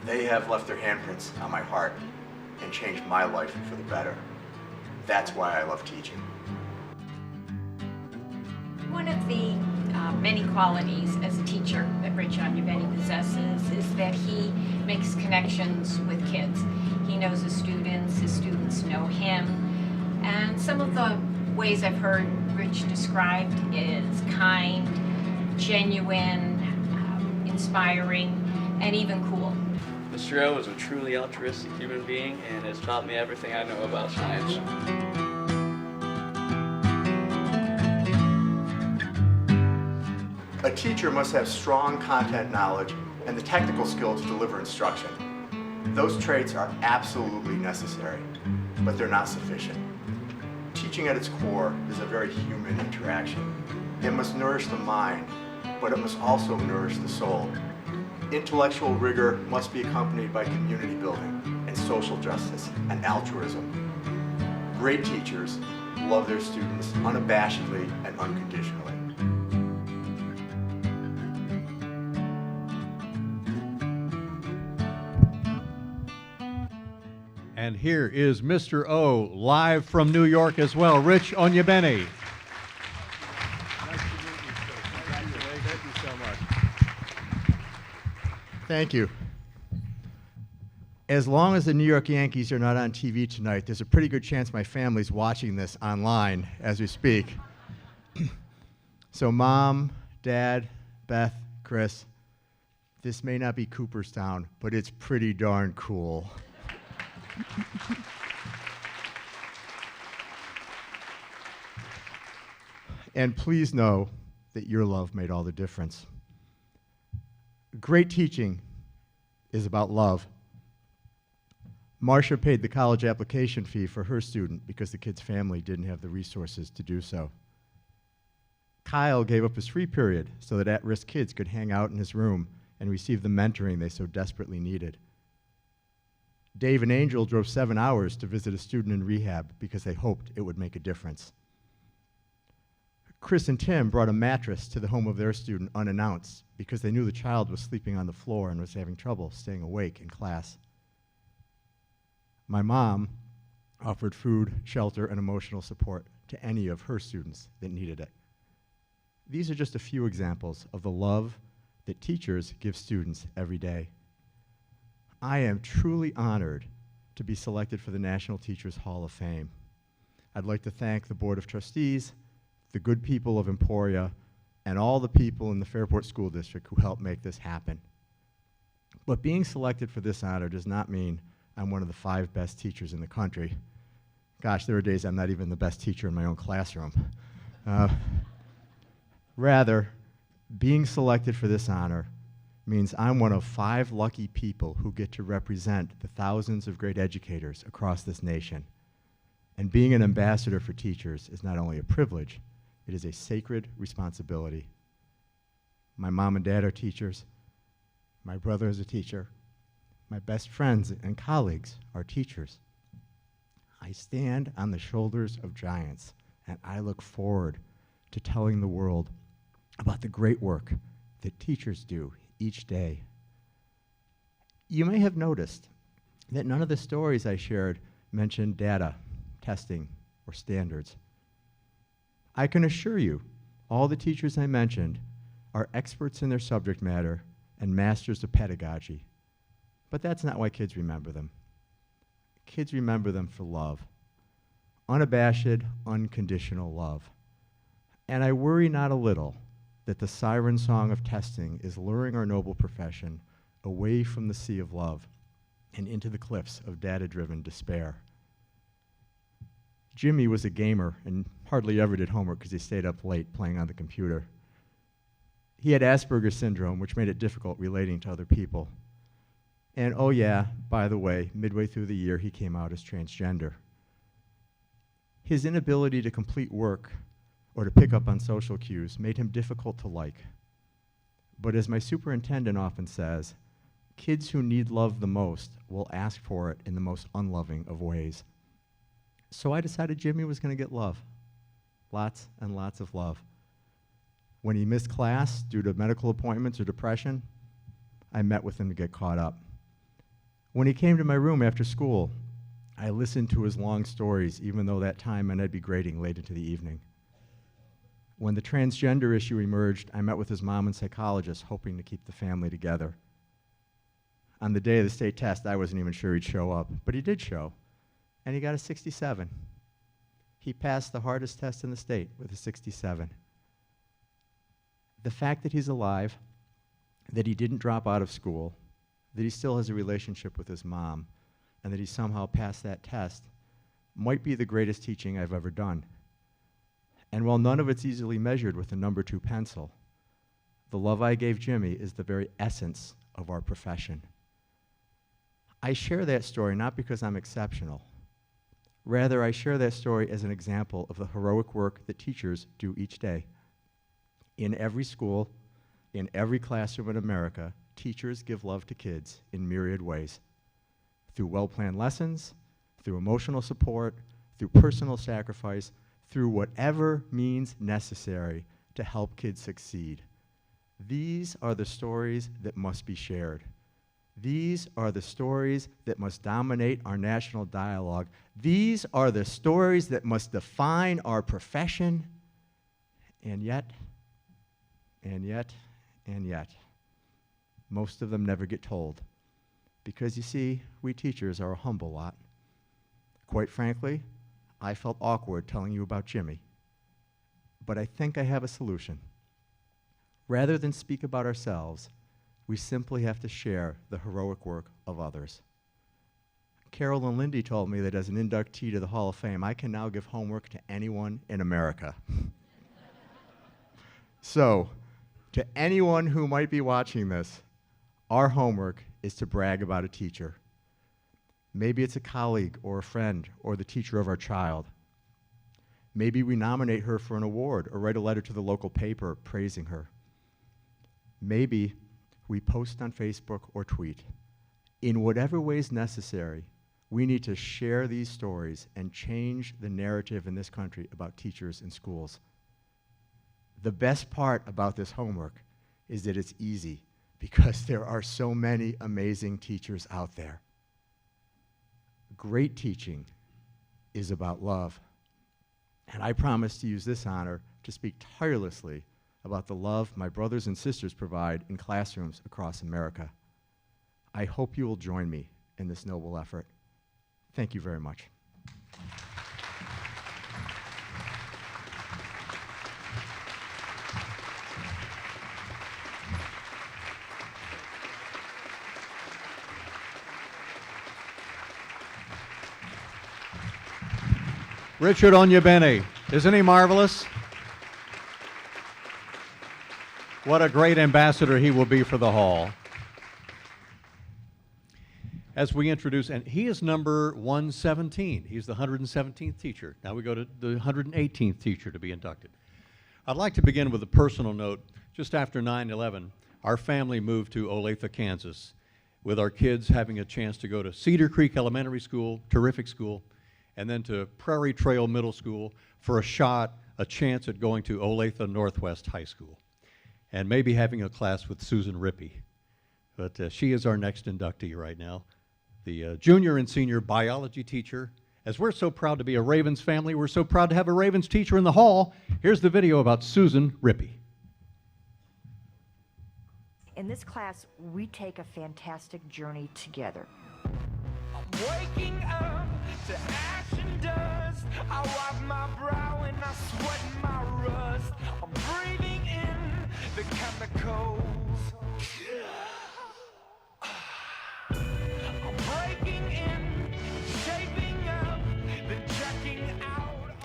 They have left their handprints on my heart and changed my life for the better. That's why I love teaching. One of the many qualities as a teacher that Rich Onyebeni possesses is that he makes connections with kids. He knows his students know him, and some of the ways I've heard Rich described is kind, genuine, inspiring, and even cool. Mr. O is a truly altruistic human being and has taught me everything I know about science. A teacher must have strong content knowledge and the technical skill to deliver instruction. Those traits are absolutely necessary, but they're not sufficient. Teaching at its core is a very human interaction. It must nourish the mind, but it must also nourish the soul. Intellectual rigor must be accompanied by community building and social justice and altruism. Great teachers love their students unabashedly and unconditionally. And here is Mr. O, live from New York as well, Rich Onyebeni. Thank you so much. Thank you. As long as the New York Yankees are not on TV tonight, there's a pretty good chance my family's watching this online as we speak. So Mom, Dad, Beth, Chris, this may not be Cooperstown, but it's pretty darn cool. And please know that your love made all the difference. Great teaching is about love. Marcia paid the college application fee for her student because the kid's family didn't have the resources to do so. Kyle gave up his free period so that at-risk kids could hang out in his room and receive the mentoring they so desperately needed. Dave and Angel drove 7 hours to visit a student in rehab because they hoped it would make a difference. Chris and Tim brought a mattress to the home of their student unannounced because they knew the child was sleeping on the floor and was having trouble staying awake in class. My mom offered food, shelter, and emotional support to any of her students that needed it. These are just a few examples of the love that teachers give students every day. I am truly honored to be selected for the National Teachers Hall of Fame. I'd like to thank the Board of Trustees, the good people of Emporia, and all the people in the Fairport School District who helped make this happen. But being selected for this honor does not mean I'm one of the 5 best teachers in the country. Gosh, there are days I'm not even the best teacher in my own classroom. Rather, being selected for this honor means I'm one of 5 lucky people who get to represent the thousands of great educators across this nation. And being an ambassador for teachers is not only a privilege, it is a sacred responsibility. My mom and dad are teachers. My brother is a teacher. My best friends and colleagues are teachers. I stand on the shoulders of giants, and I look forward to telling the world about the great work that teachers do each day. You may have noticed that none of the stories I shared mentioned data, testing, or standards. I can assure you, all the teachers I mentioned are experts in their subject matter and masters of pedagogy. But that's not why kids remember them. Kids remember them for love. Unabashed, unconditional love. And I worry not a little that the siren song of testing is luring our noble profession away from the sea of love and into the cliffs of data-driven despair. Jimmy was a gamer and hardly ever did homework because he stayed up late playing on the computer. He had Asperger's syndrome, which made it difficult relating to other people. And oh yeah, by the way, midway through the year, he came out as transgender. His inability to complete work or to pick up on social cues made him difficult to like. But as my superintendent often says, kids who need love the most will ask for it in the most unloving of ways. So I decided Jimmy was going to get love. lots and lots of love. When he missed class due to medical appointments or depression, I met with him to get caught up. When he came to my room after school, I listened to his long stories, even though that time meant I'd be grading late into the evening. When the transgender issue emerged, I met with his mom and psychologist, hoping to keep the family together. On the day of the state test, I wasn't even sure he'd show up, but he did show, and he got a 67. He passed the hardest test in the state with a 67. The fact that he's alive, that he didn't drop out of school, that he still has a relationship with his mom, and that he somehow passed that test might be the greatest teaching I've ever done. And while none of it's easily measured with a number 2 pencil, the love I gave Jimmy is the very essence of our profession. I share that story not because I'm exceptional. Rather, I share that story as an example of the heroic work that teachers do each day. In every school, in every classroom in America, teachers give love to kids in myriad ways. Through well-planned lessons, through emotional support, through personal sacrifice, through whatever means necessary to help kids succeed. These are the stories that must be shared. These are the stories that must dominate our national dialogue. These are the stories that must define our profession. And yet, most of them never get told. Because you see, we teachers are a humble lot. Quite frankly, I felt awkward telling you about Jimmy. But I think I have a solution. Rather than speak about ourselves, we simply have to share the heroic work of others. Carol and Lindy told me that as an inductee to the Hall of Fame, I can now give homework to anyone in America. So, to anyone who might be watching this, our homework is to brag about a teacher. Maybe it's a colleague or a friend or the teacher of our child. Maybe we nominate her for an award or write a letter to the local paper praising her. Maybe we post on Facebook or tweet. In whatever ways necessary, we need to share these stories and change the narrative in this country about teachers in schools. The best part about this homework is that it's easy because there are so many amazing teachers out there. Great teaching is about love. And I promise to use this honor to speak tirelessly about the love my brothers and sisters provide in classrooms across America. I hope you will join me in this noble effort. Thank you very much. Richard Onyebene, isn't he marvelous? What a great ambassador he will be for the Hall. As we introduce, and he is number 117. He's the 117th teacher. Now we go to the 118th teacher to be inducted. I'd like to begin with a personal note. Just after 9/11, our family moved to Olathe, Kansas, with our kids having a chance to go to Cedar Creek Elementary School, terrific school, and then to Prairie Trail Middle School for a chance at going to Olathe Northwest High School, and maybe having a class with Susan Rippey. But she is our next inductee right now, the junior and senior biology teacher. As we're so proud to be a Ravens family, we're so proud to have a Ravens teacher in the Hall. Here's the video about Susan Rippey. In this class, we take a fantastic journey together. Waking up to ash and dust, I wipe my brow and I sweat my rust. I'm breathing in the chemicals. I'm breaking in, shaping up, then checking out.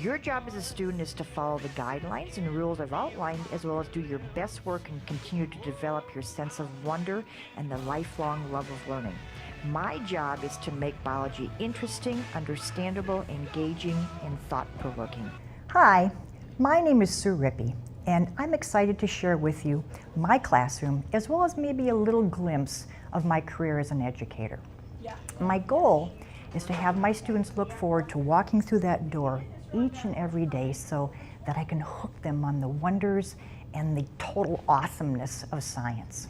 Your job as a student is to follow the guidelines and rules I've outlined, as well as do your best work and continue to develop your sense of wonder and the lifelong love of learning. My job is to make biology interesting, understandable, engaging, and thought-provoking. Hi, my name is Sue Rippey, and I'm excited to share with you my classroom, as well as maybe a little glimpse of my career as an educator. My goal is to have my students look forward to walking through that door each and every day so that I can hook them on the wonders and the total awesomeness of science.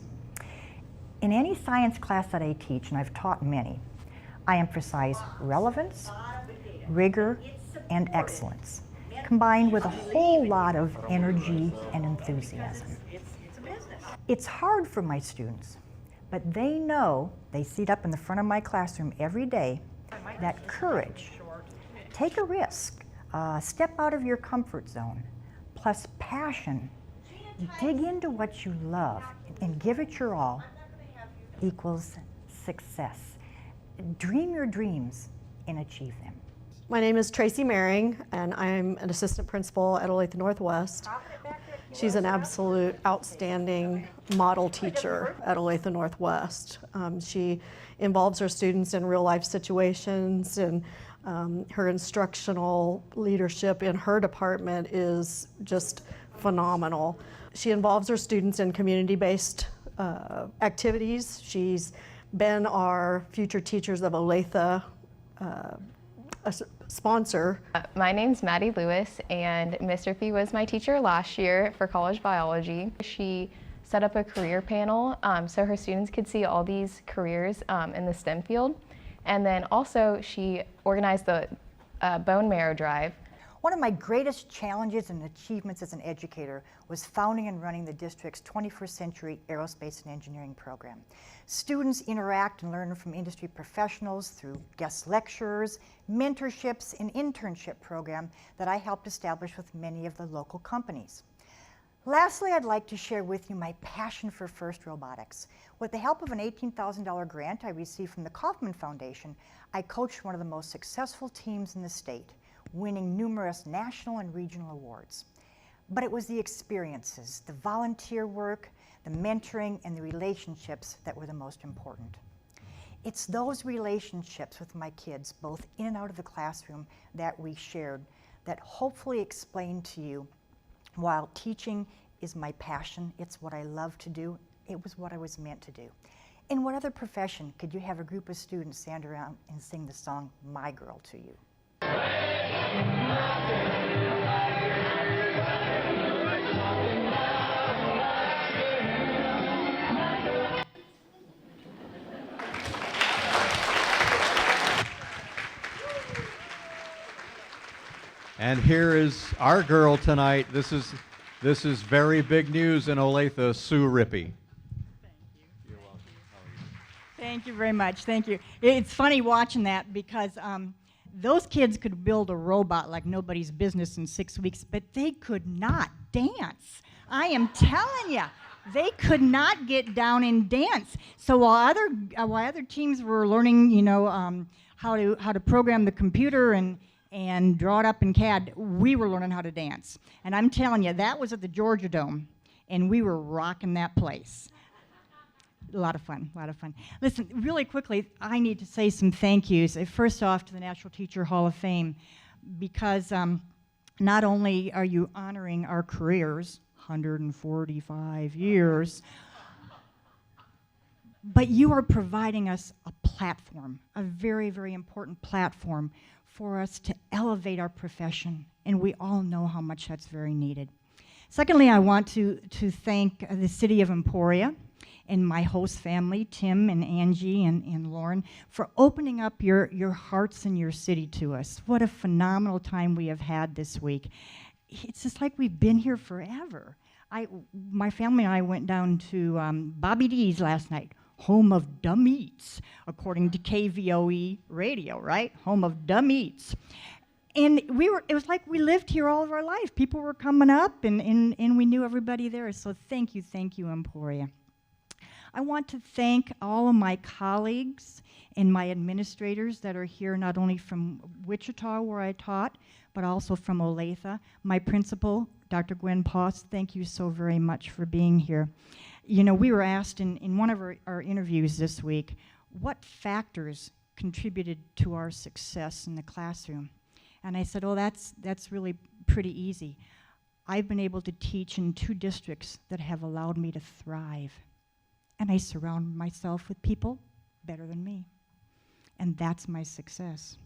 In any science class that I teach, and I've taught many, I emphasize relevance, rigor, and excellence, combined with a whole lot of energy and enthusiasm. It's hard for my students, but they know, they sit up in the front of my classroom every day, that courage, take a risk, step out of your comfort zone, plus passion, dig into what you love and give it your all, equals success. Dream your dreams and achieve them. My name is Tracy Maring, and I'm an assistant principal at Olathe Northwest. She's an absolute outstanding model teacher at Olathe Northwest. She involves her students in real life situations, and her instructional leadership in her department is just phenomenal. She involves her students in community-based activities. She's been our Future Teachers of Olathe sponsor. My name's Maddie Lewis, and Ms. Rippey was my teacher last year for college biology. She set up a career panel so her students could see all these careers in the STEM field. And then also she organized the bone marrow drive. One of my greatest challenges and achievements as an educator was founding and running the district's 21st Century Aerospace and Engineering program. Students interact and learn from industry professionals through guest lecturers, mentorships, and internship program that I helped establish with many of the local companies. Lastly, I'd like to share with you my passion for FIRST Robotics. With the help of an $18,000 grant I received from the Kauffman Foundation, I coached one of the most successful teams in the state, winning numerous national and regional awards. But it was the experiences, the volunteer work, the mentoring, and the relationships that were the most important. It's those relationships with my kids, both in and out of the classroom, that we shared, that hopefully explain to you, while teaching is my passion, it's what I love to do, it was what I was meant to do. In what other profession could you have a group of students stand around and sing the song, My Girl, to you? And here is our girl tonight. This is very big news in Olathe, Sue Rippey. Thank you very much. Thank you. It's funny watching that because those kids could build a robot like nobody's business in 6 weeks, but they could not dance. I am telling you, they could not get down and dance. So while other teams were learning, you know, how to program the computer and draw it up in CAD, we were learning how to dance. And I'm telling you, that was at the Georgia Dome, and we were rocking that place. A lot of fun, a lot of fun. Listen, really quickly, I need to say some thank yous. First off, to the National Teacher Hall of Fame, because not only are you honoring our careers, 145 years, but you are providing us a platform, a very, very important platform for us to elevate our profession, and we all know how much that's very needed. Secondly, I want to thank the City of Emporia and my host family, Tim and Angie and Lauren, for opening up your hearts and your city to us. What a phenomenal time we have had this week. It's just like we've been here forever. My family and I went down to Bobby D's last night, home of dumb eats, according to KVOE radio, right? Home of dumb eats. And it was like we lived here all of our life. People were coming up and we knew everybody there. So thank you, Emporia. I want to thank all of my colleagues and my administrators that are here, not only from Wichita, where I taught, but also from Olathe. My principal, Dr. Gwen Poss, thank you so very much for being here. You know, we were asked in one of our interviews this week, what factors contributed to our success in the classroom? And I said, oh, that's really pretty easy. I've been able to teach in 2 districts that have allowed me to thrive. And I surround myself with people better than me. And that's my success.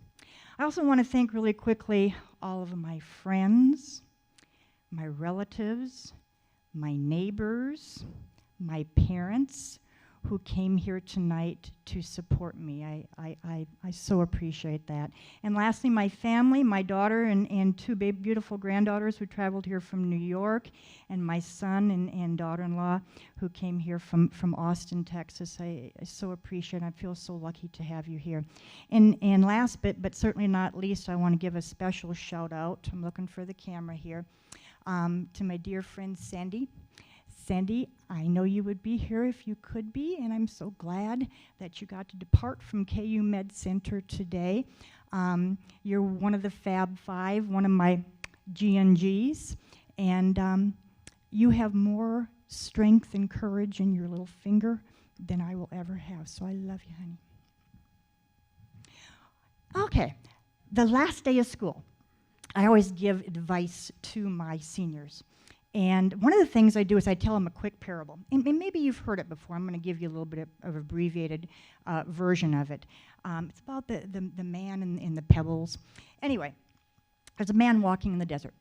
I also want to thank really quickly all of my friends, my relatives, my neighbors, my parents who came here tonight to support me. I so appreciate that. And lastly, my family, my daughter and two beautiful granddaughters who traveled here from New York, and my son and daughter-in-law who came here from Austin, Texas. I so appreciate it. I feel so lucky to have you here. And last but certainly not least, I want to give a special shout out, I'm looking for the camera here, to my dear friend Sandy. Sandy, I know you would be here if you could be, and I'm so glad that you got to depart from KU Med Center today. You're one of the Fab Five, one of my GNGs, and you have more strength and courage in your little finger than I will ever have, so I love you, honey. Okay, the last day of school, I always give advice to my seniors. And one of the things I do is I tell them a quick parable. And maybe you've heard it before. I'm going to give you a little bit of abbreviated version of it. It's about the man and the pebbles. Anyway, there's a man walking in the desert,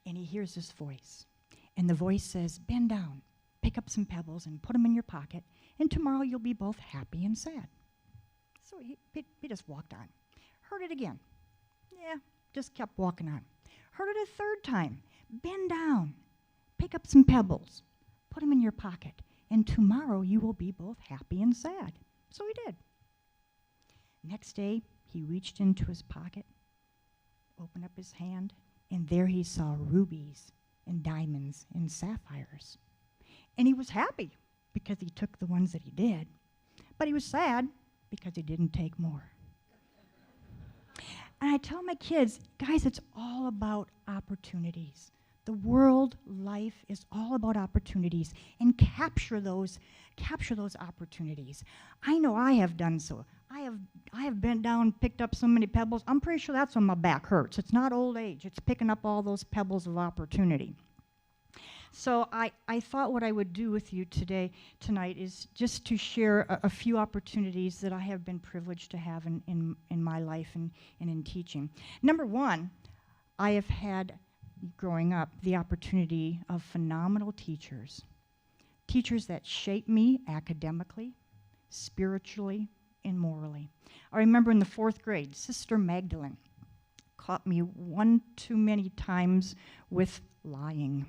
and he hears this voice. And the voice says, bend down, pick up some pebbles, and put them in your pocket, and tomorrow you'll be both happy and sad. So he just walked on. Heard it again. Yeah, just kept walking on. Heard it a third time. Bend down. Pick up some pebbles, put them in your pocket, and tomorrow you will be both happy and sad. So he did. Next day, he reached into his pocket, opened up his hand, and there he saw rubies and diamonds and sapphires. And he was happy because he took the ones that he did, but he was sad because he didn't take more. And I tell my kids, guys, it's all about opportunities. The world, life is all about opportunities, and capture those opportunities. I know I have done so. I have bent down, picked up so many pebbles. I'm pretty sure that's when my back hurts. It's not old age. It's picking up all those pebbles of opportunity. So I thought what I would do with you tonight is just to share a few opportunities that I have been privileged to have in my life and in teaching. Number one, I have had, growing up, the opportunity of phenomenal teachers that shaped me academically, spiritually, and morally. I remember in the 4th grade, Sister Magdalene caught me one too many times with lying.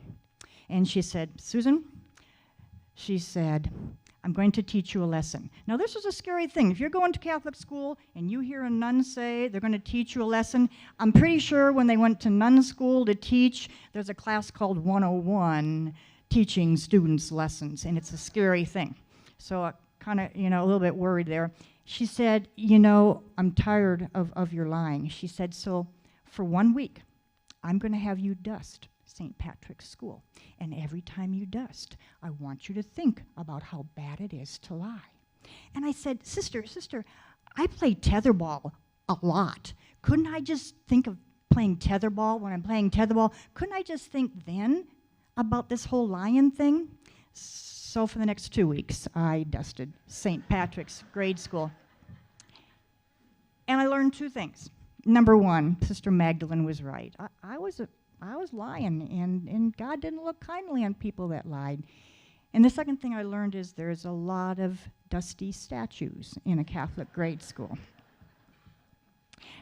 And she said, Susan, she said, I'm going to teach you a lesson. Now, this is a scary thing. If you're going to Catholic school and you hear a nun say they're going to teach you a lesson, I'm pretty sure when they went to nun school to teach, there's a class called 101, teaching students lessons, and it's a scary thing. So I kind of, a little bit worried there. She said, I'm tired of your lying. She said, so for 1 week, I'm going to have you dust St. Patrick's School. And every time you dust, I want you to think about how bad it is to lie. And I said, Sister, I play tetherball a lot. Couldn't I just think of playing tetherball when I'm playing tetherball? Couldn't I just think then about this whole lying thing? So for the next 2 weeks, I dusted St. Patrick's grade school. And I learned 2 things. Number one, Sister Magdalene was right. I was lying, and God didn't look kindly on people that lied. And the second thing I learned is there's a lot of dusty statues in a Catholic grade school.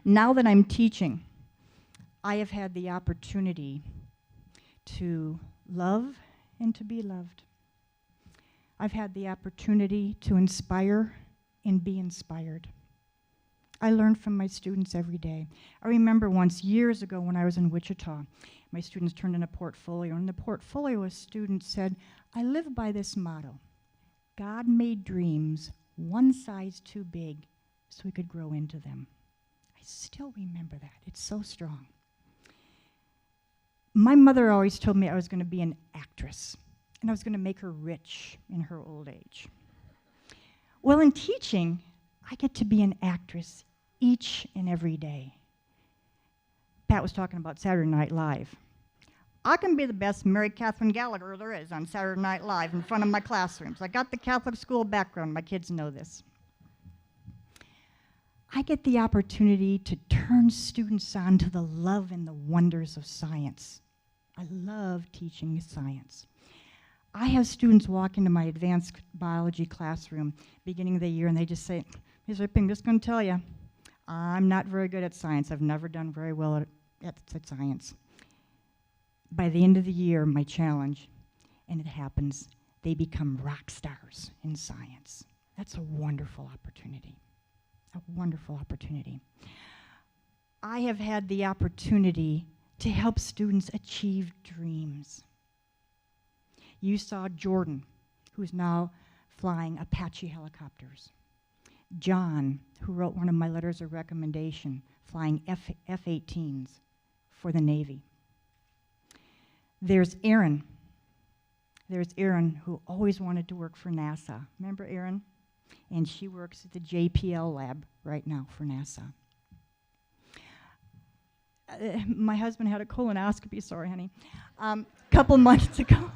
Now that I'm teaching, I have had the opportunity to love and to be loved. I've had the opportunity to inspire and be inspired. I learn from my students every day. I remember once, years ago, when I was in Wichita, my students turned in a portfolio, and in the portfolio a student said, I live by this motto: God made dreams one size too big so we could grow into them. I still remember that. It's so strong. My mother always told me I was going to be an actress, and I was going to make her rich in her old age. Well, in teaching, I get to be an actress each and every day. Pat was talking about Saturday Night Live. I can be the best Mary Catherine Gallagher there is on Saturday Night Live in front of my classrooms. I got the Catholic school background. My kids know this. I get the opportunity to turn students on to the love and the wonders of science. I love teaching science. I have students walk into my advanced biology classroom beginning of the year and they just say, Ms. Ripping, I'm just going to tell you, I'm not very good at science. I've never done very well at science. By the end of the year, my challenge, and it happens, they become rock stars in science. That's a wonderful opportunity, a wonderful opportunity. I have had the opportunity to help students achieve dreams. You saw Jordan, who's now flying Apache helicopters. John, who wrote one of my letters of recommendation, flying F-18s for the Navy. There's Aaron. There's Erin, who always wanted to work for NASA. Remember Erin? And she works at the JPL lab right now for NASA. My husband had a colonoscopy, sorry, honey, couple months ago,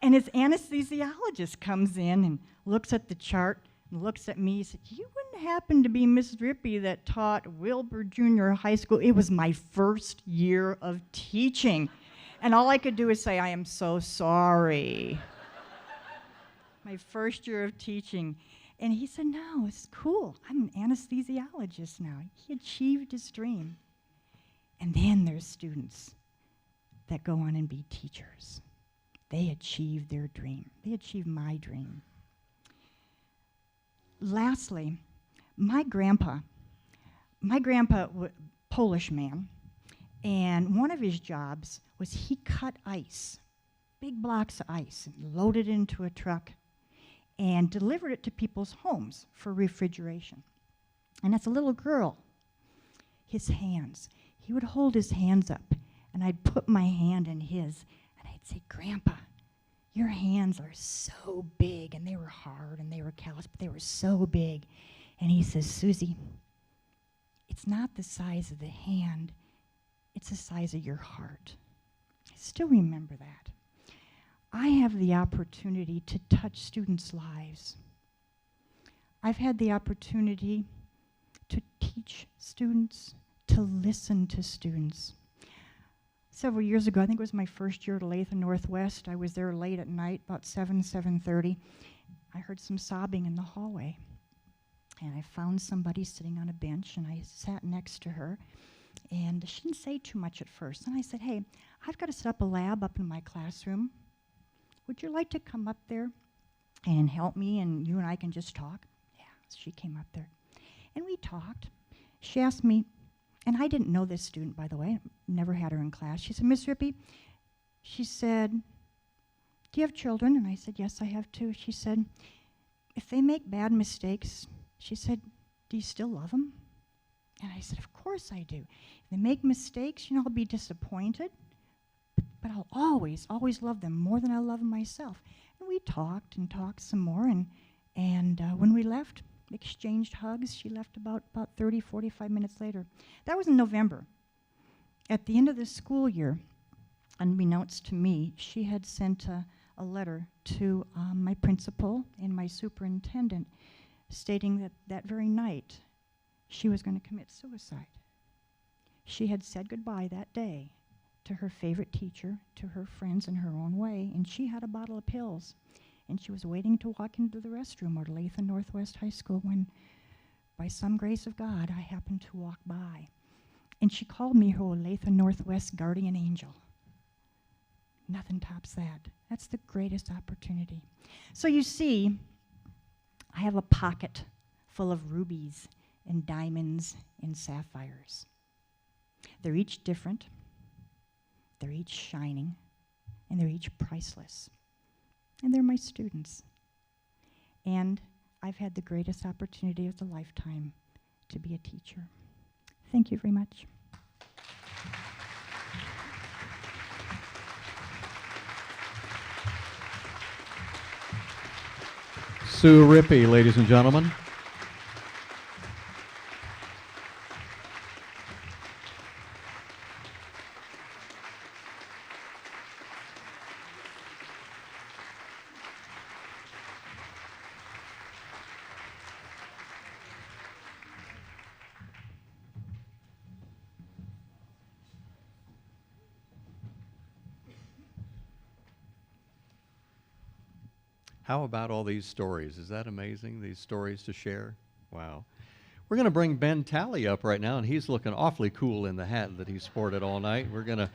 and his anesthesiologist comes in and looks at the chart and looks at me and said, you wouldn't happen to be Miss Rippey that taught Wilbur Junior High School? It was my first year of teaching. And all I could do is say, I am so sorry. My first year of teaching. And he said, no, it's cool. I'm an anesthesiologist now. He achieved his dream. And then there's students that go on and be teachers. They achieve their dream. They achieve my dream. Lastly, my grandpa, Polish man, and one of his jobs was he cut ice, big blocks of ice, and loaded it into a truck and delivered it to people's homes for refrigeration. And as a little girl, his hands, he would hold his hands up, and I'd put my hand in his, and I'd say, Grandpa, your hands are so big, and they were hard, and they were callous, but they were so big. And he says, Susie, it's not the size of the hand, it's the size of your heart. I still remember that. I have the opportunity to touch students' lives. I've had the opportunity to teach students, to listen to students. Several years ago, I think it was my first year at Olathe Northwest, I was there late at night, about 7:30. I heard some sobbing in the hallway. And I found somebody sitting on a bench, and I sat next to her. And she didn't say too much at first. And I said, hey, I've got to set up a lab up in my classroom. Would you like to come up there and help me, and you and I can just talk? Yeah, so she came up there. And we talked. She asked me, and I didn't know this student, by the way, never had her in class. She said, Miss Rippey, she said, do you have children? And I said, yes, I have two. She said, if they make bad mistakes, she said, do you still love them? And I said, of course I do. If they make mistakes, you know, I'll be disappointed, but I'll always, always love them more than I love myself. And we talked and talked some more, and when we left, exchanged hugs. She left about 30, 45 minutes later. That was in November. At the end of the school year, unbeknownst to me, she had sent a letter to my principal and my superintendent stating that that very night she was going to commit suicide. She had said goodbye that day to her favorite teacher, to her friends in her own way, and she had a bottle of pills. And she was waiting to walk into the restroom at Olathe Northwest High School when, by some grace of God, I happened to walk by. And she called me her Olathe Northwest guardian angel. Nothing tops that. That's the greatest opportunity. So you see, I have a pocket full of rubies and diamonds and sapphires. They're each different, they're each shining, and they're each priceless. And they're my students. And I've had the greatest opportunity of a lifetime to be a teacher. Thank you very much. Sue Rippey, ladies and gentlemen. How about all these stories? Is that amazing, these stories to share? Wow. We're going to bring Ben Talley up right now, and he's looking awfully cool in the hat that he sported all night. We're going to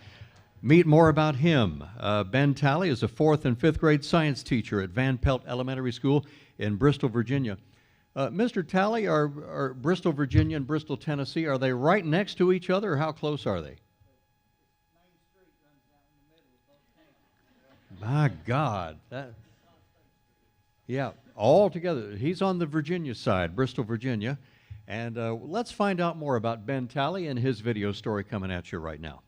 meet more about him. Ben Talley is a 4th and 5th grade science teacher at Van Pelt Elementary School in Bristol, Virginia. Mr. Talley, are Bristol, Virginia and Bristol, Tennessee, are they right next to each other, or how close are they? My God. Yeah, all together. He's on the Virginia side, Bristol, Virginia. And let's find out more about Ben Talley and his video story coming at you right now.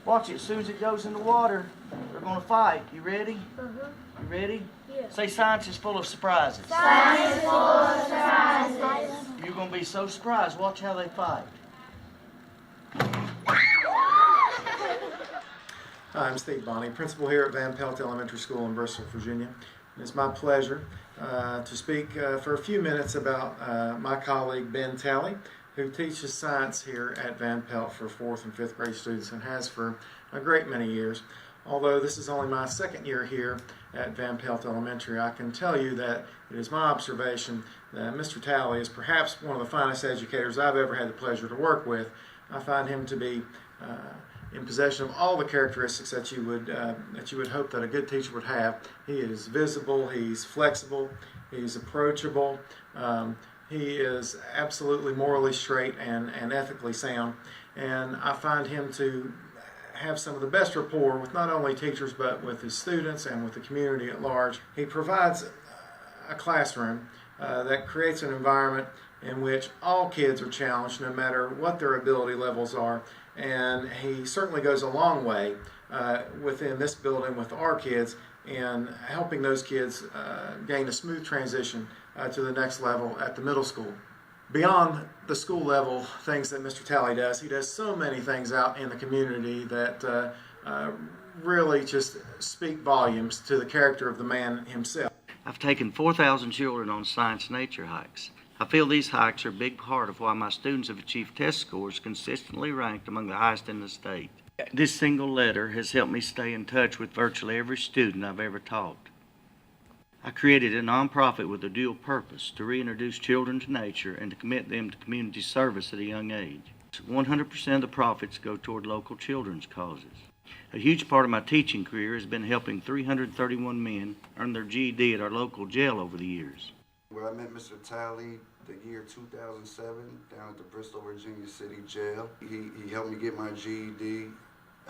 Watch it. As soon as it goes in the water, they're going to fight. You ready? You ready? Yeah. Say science is full of surprises. Science is full of surprises. You're going to be so surprised. Watch how they fight. Hi, I'm Steve Bonney, principal here at Van Pelt Elementary School in Bristol, Virginia. It's my pleasure to speak for a few minutes about my colleague Ben Talley, who teaches science here at Van Pelt for 4th and 5th grade students and has for a great many years. Although this is only my 2nd year here at Van Pelt Elementary, I can tell you that it is my observation that Mr. Talley is perhaps one of the finest educators I've ever had the pleasure to work with. I find him to be in possession of all the characteristics that you would hope that a good teacher would have. He is visible, he's flexible, he's approachable, he is absolutely morally straight and ethically sound, and I find him to have some of the best rapport with not only teachers but with his students and with the community at large. He provides a classroom that creates an environment in which all kids are challenged no matter what their ability levels are. And he certainly goes a long way within this building with our kids in helping those kids gain a smooth transition to the next level at the middle school. Beyond the school level things that Mr. Talley does, he does so many things out in the community that really just speak volumes to the character of the man himself. I've taken 4,000 children on science nature hikes. I feel these hikes are a big part of why my students have achieved test scores consistently ranked among the highest in the state. This single letter has helped me stay in touch with virtually every student I've ever taught. I created a nonprofit with a dual purpose, to reintroduce children to nature and to commit them to community service at a young age. 100% of the profits go toward local children's causes. A huge part of my teaching career has been helping 331 men earn their GED at our local jail over the years. Well, I met Mr. Talley the year 2007 down at the Bristol, Virginia City Jail. He helped me get my GED,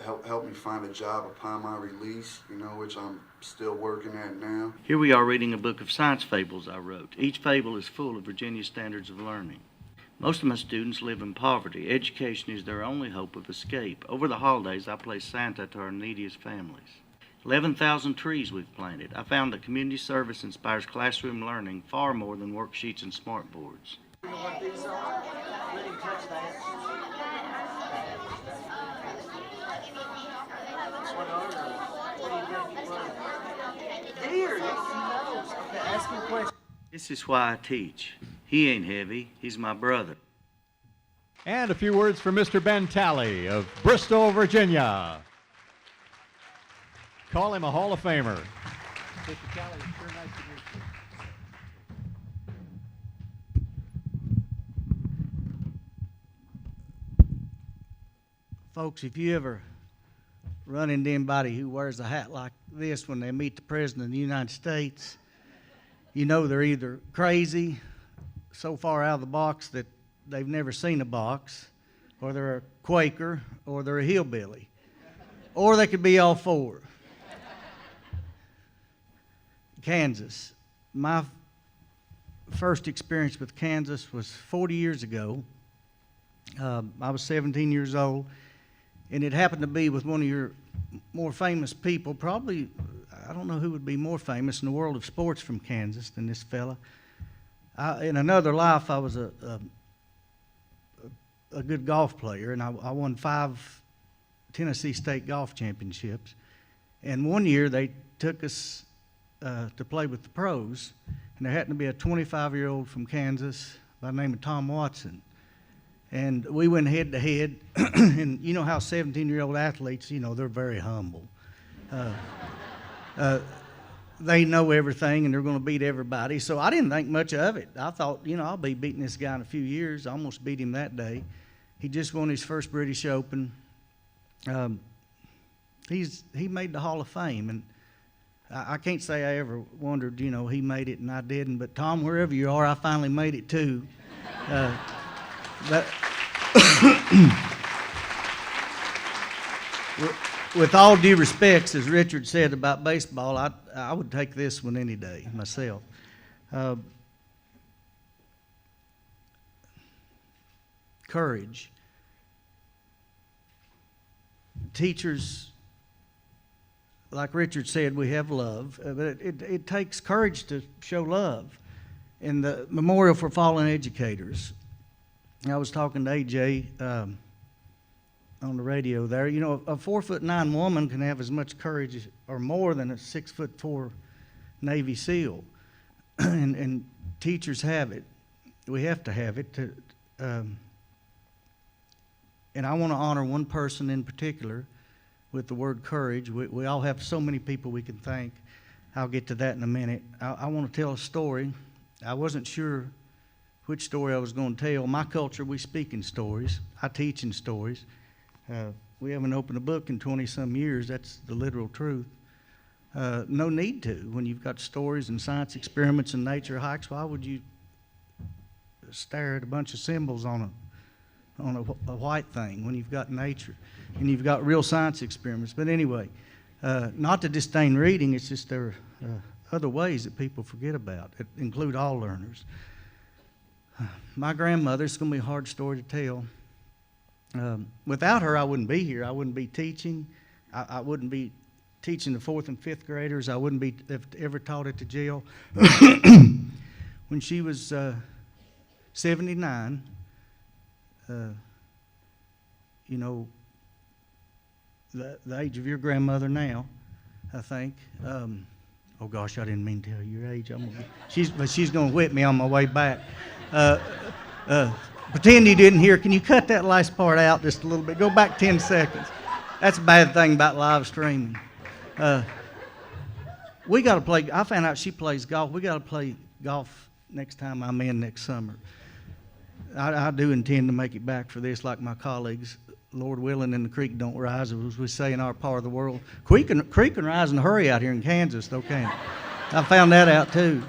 helped me find a job upon my release, which I'm still working at now. Here we are reading a book of science fables I wrote. Each fable is full of Virginia standards of learning. Most of my students live in poverty. Education is their only hope of escape. Over the holidays, I play Santa to our neediest families. 11,000 trees we've planted. I found that community service inspires classroom learning far more than worksheets and smart boards. This is why I teach. He ain't heavy, he's my brother. And a few words for Mr. Ben Talley of Bristol, Virginia. Call him a Hall of Famer. Mr. Talley, it's sure nice to meet you. Folks, if you ever run into anybody who wears a hat like this when they meet the President of the United States, you know they're either crazy, so far out of the box that they've never seen a box, or they're a Quaker, or they're a hillbilly, or they could be all four. Kansas. My first experience with Kansas was 40 years ago. I was 17 years old, and it happened to be with one of your more famous people, probably, I don't know who would be more famous in the world of sports from Kansas than this fella. In another life, I was a good golf player, and I won 5 Tennessee State golf championships. And one year, they took us to play with the pros, and there happened to be a 25-year-old from Kansas by the name of Tom Watson. And we went head to head, and you know how 17-year-old athletes, you know, they're very humble. They know everything, and they're going to beat everybody. So I didn't think much of it. I thought, you know, I'll be beating this guy in a few years. I almost beat him that day. He just won his first British Open. He made the Hall of Fame, and I can't say I ever wondered, you know, he made it and I didn't. But Tom, wherever you are, I finally made it too. But with all due respects, as Richard said about baseball, I would take this one any day myself. Courage. Teachers, like Richard said, we have love, but it takes courage to show love. In the Memorial for Fallen Educators, I was talking to AJ on the radio there. You know, a 4'9" woman can have as much courage or more than a 6'4" Navy SEAL, and teachers have it. We have to have it. And I want to honor one person in particular with the word courage. We all have so many people we can thank. I'll get to that in a minute. I want to tell a story. I wasn't sure which story I was going to tell. My culture, we speak in stories. I teach in stories. We haven't opened a book in 20-some years. That's the literal truth. No need to. When you've got stories and science experiments and nature hikes, why would you stare at a bunch of symbols on a white thing when you've got nature and you've got real science experiments? But anyway, not to disdain reading, it's just there are other ways that people forget about that include all learners. My grandmother, it's going to be a hard story to tell. Without her, I wouldn't be here. I wouldn't be teaching. I wouldn't be teaching the 4th and 5th graders. I wouldn't be ever taught at the jail. When she was 79, you know, the age of your grandmother now, I think. Oh gosh, I didn't mean to tell you your age. But she's going to whip me on my way back. Pretend you didn't hear. Can you cut that last part out just a little bit? Go back 10 seconds. That's a bad thing about live streaming. We got to play. I found out she plays golf. We got to play golf next time I'm in next summer. I do intend to make it back for this, like my colleagues. Lord willing, and the creek don't rise, as we say in our part of the world. Creek can rise in a hurry out here in Kansas, though, can't it? I found that out too.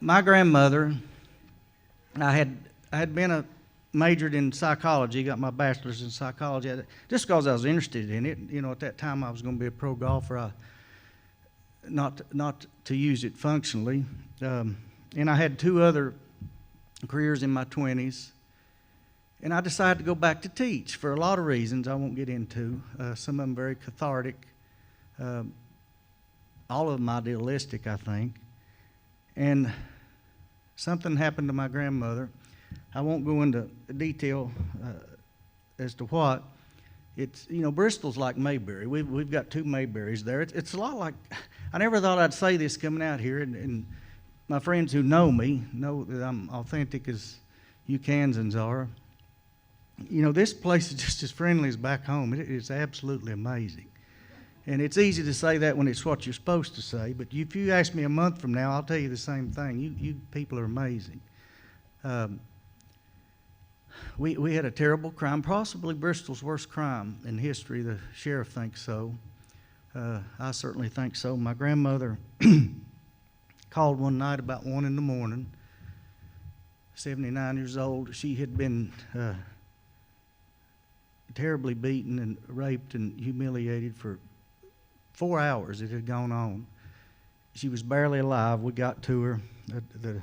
My grandmother, I had been majored in psychology, got my bachelor's in psychology, just because I was interested in it. You know, at that time I was going to be a pro golfer, not to use it functionally. And I had 2 other careers in my 20s. And I decided to go back to teach for a lot of reasons I won't get into. Some of them very cathartic. All of them idealistic, I think. And something happened to my grandmother. I won't go into detail as to what. It's, you know, Bristol's like Mayberry. We've got 2 Mayberries there. It's a lot like, I never thought I'd say this coming out here, and my friends who know me know that I'm authentic as you Kansans are. You know, this place is just as friendly as back home. It is absolutely amazing. And it's easy to say that when it's what you're supposed to say, but if you ask me a month from now, I'll tell you the same thing. You people are amazing. We had a terrible crime, possibly Bristol's worst crime in history. The sheriff thinks so. I certainly think so. My grandmother called one night about 1 in the morning, 79 years old. She had been terribly beaten and raped and humiliated for 4 hours. It had gone on. She was barely alive. We got to her. The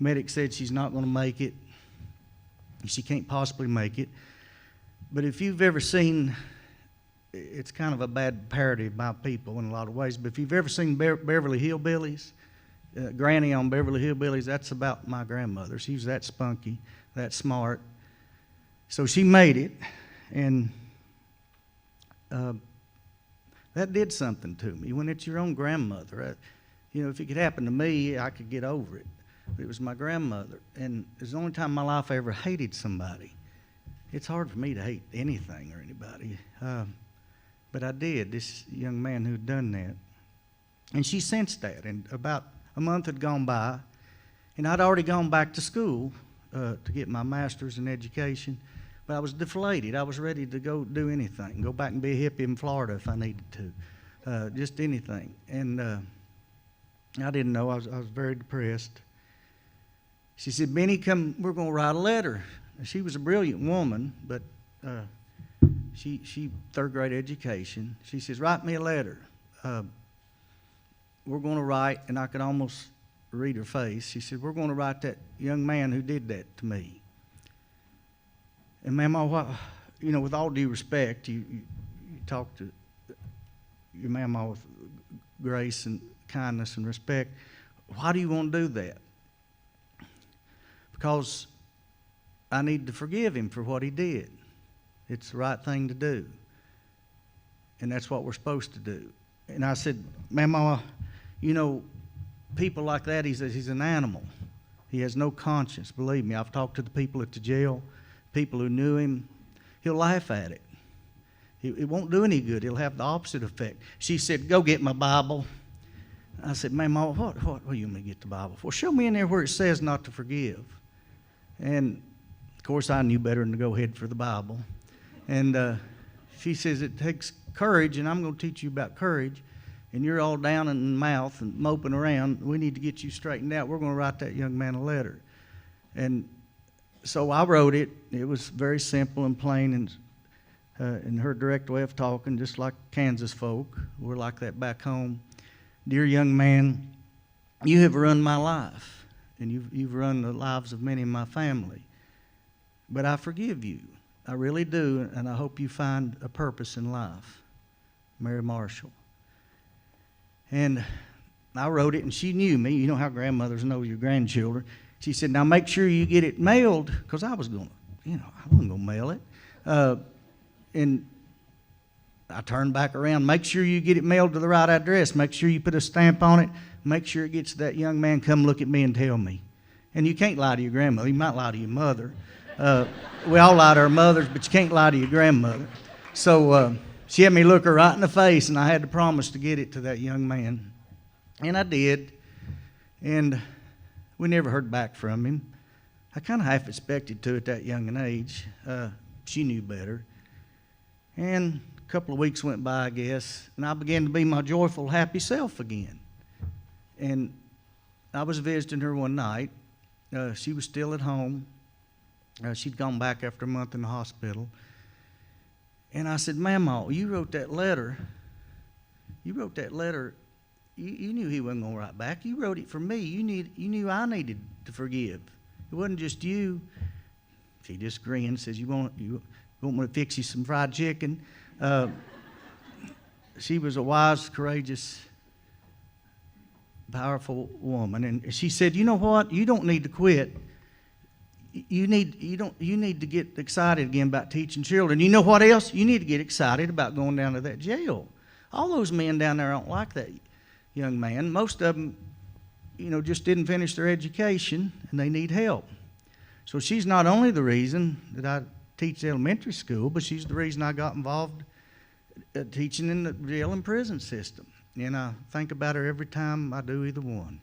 medic said she's not going to make it. She can't possibly make it. But if you've ever seen, it's kind of a bad parody by people in a lot of ways, but if you've ever seen Beverly Hillbillies, Granny on Beverly Hillbillies, that's about my grandmother. She was that spunky, that smart. So she made it, and that did something to me. When it's your own grandmother, you know, if it could happen to me, I could get over it. It was my grandmother, and it was the only time in my life I ever hated somebody. It's hard for me to hate anything or anybody, but I did, this young man who'd done that. And she sensed that, and about a month had gone by, and I'd already gone back to school to get my master's in education, but I was deflated. I was ready to go do anything, go back and be a hippie in Florida if I needed to, just anything. And I didn't know, I was very depressed. She said, Benny, come, we're going to write a letter. She was a brilliant woman, but she third grade education. She says, write me a letter. We're going to write, and I could almost read her face. She said, we're going to write that young man who did that to me. And Mama, you know, with all due respect, you talk to your Mama with grace and kindness and respect. Why do you want to do that? Because I need to forgive him for what he did. It's the right thing to do. And that's what we're supposed to do. And I said, Mama, you know, people like that, he's an animal. He has no conscience. Believe me, I've talked to the people at the jail, people who knew him. He'll laugh at it. It won't do any good. It'll have the opposite effect. She said, go get my Bible. I said, Mama, what do you want me to get the Bible for? Show me in there where it says not to forgive. And, of course, I knew better than to go ahead for the Bible. And she says, it takes courage, and I'm going to teach you about courage. And you're all down in the mouth and moping around. We need to get you straightened out. We're going to write that young man a letter. And so I wrote it. It was very simple and plain and in her direct way of talking, just like Kansas folk. We're like that back home. Dear young man, you have run my life, and you've run the lives of many in my family. But I forgive you. I really do, and I hope you find a purpose in life. Mary Marshall. And I wrote it, and she knew me. You know how grandmothers know your grandchildren. She said, now make sure you get it mailed, because I was going to, you know, I wasn't going to mail it. And I turned back around. Make sure you get it mailed to the right address. Make sure you put a stamp on it. Make sure it gets to that young man. Come look at me and tell me. And you can't lie to your grandmother. You might lie to your mother. We all lie to our mothers, but you can't lie to your grandmother. So she had me look her right in the face, and I had to promise to get it to that young man. And I did. And we never heard back from him. I kind of half expected to at that young an age. She knew better. And a couple of weeks went by, I guess, and I began to be my joyful, happy self again. And I was visiting her one night. She was still at home. She'd gone back after a month in the hospital. And I said, Mama, you wrote that letter. You wrote that letter. You knew he wasn't going to write back. You wrote it for me. You knew I needed to forgive. It wasn't just you. She just grinned and says, you want me to fix you some fried chicken? She was a wise, courageous, powerful woman. And she said, you know what? You don't need to quit. You need to get excited again about teaching children. You know what else? You need to get excited about going down to that jail. All those men down there don't like that young man. Most of them, you know, just didn't finish their education, and they need help. So she's not only the reason that I teach elementary school, but she's the reason I got involved teaching in the jail and prison system. And I think about her every time I do either one.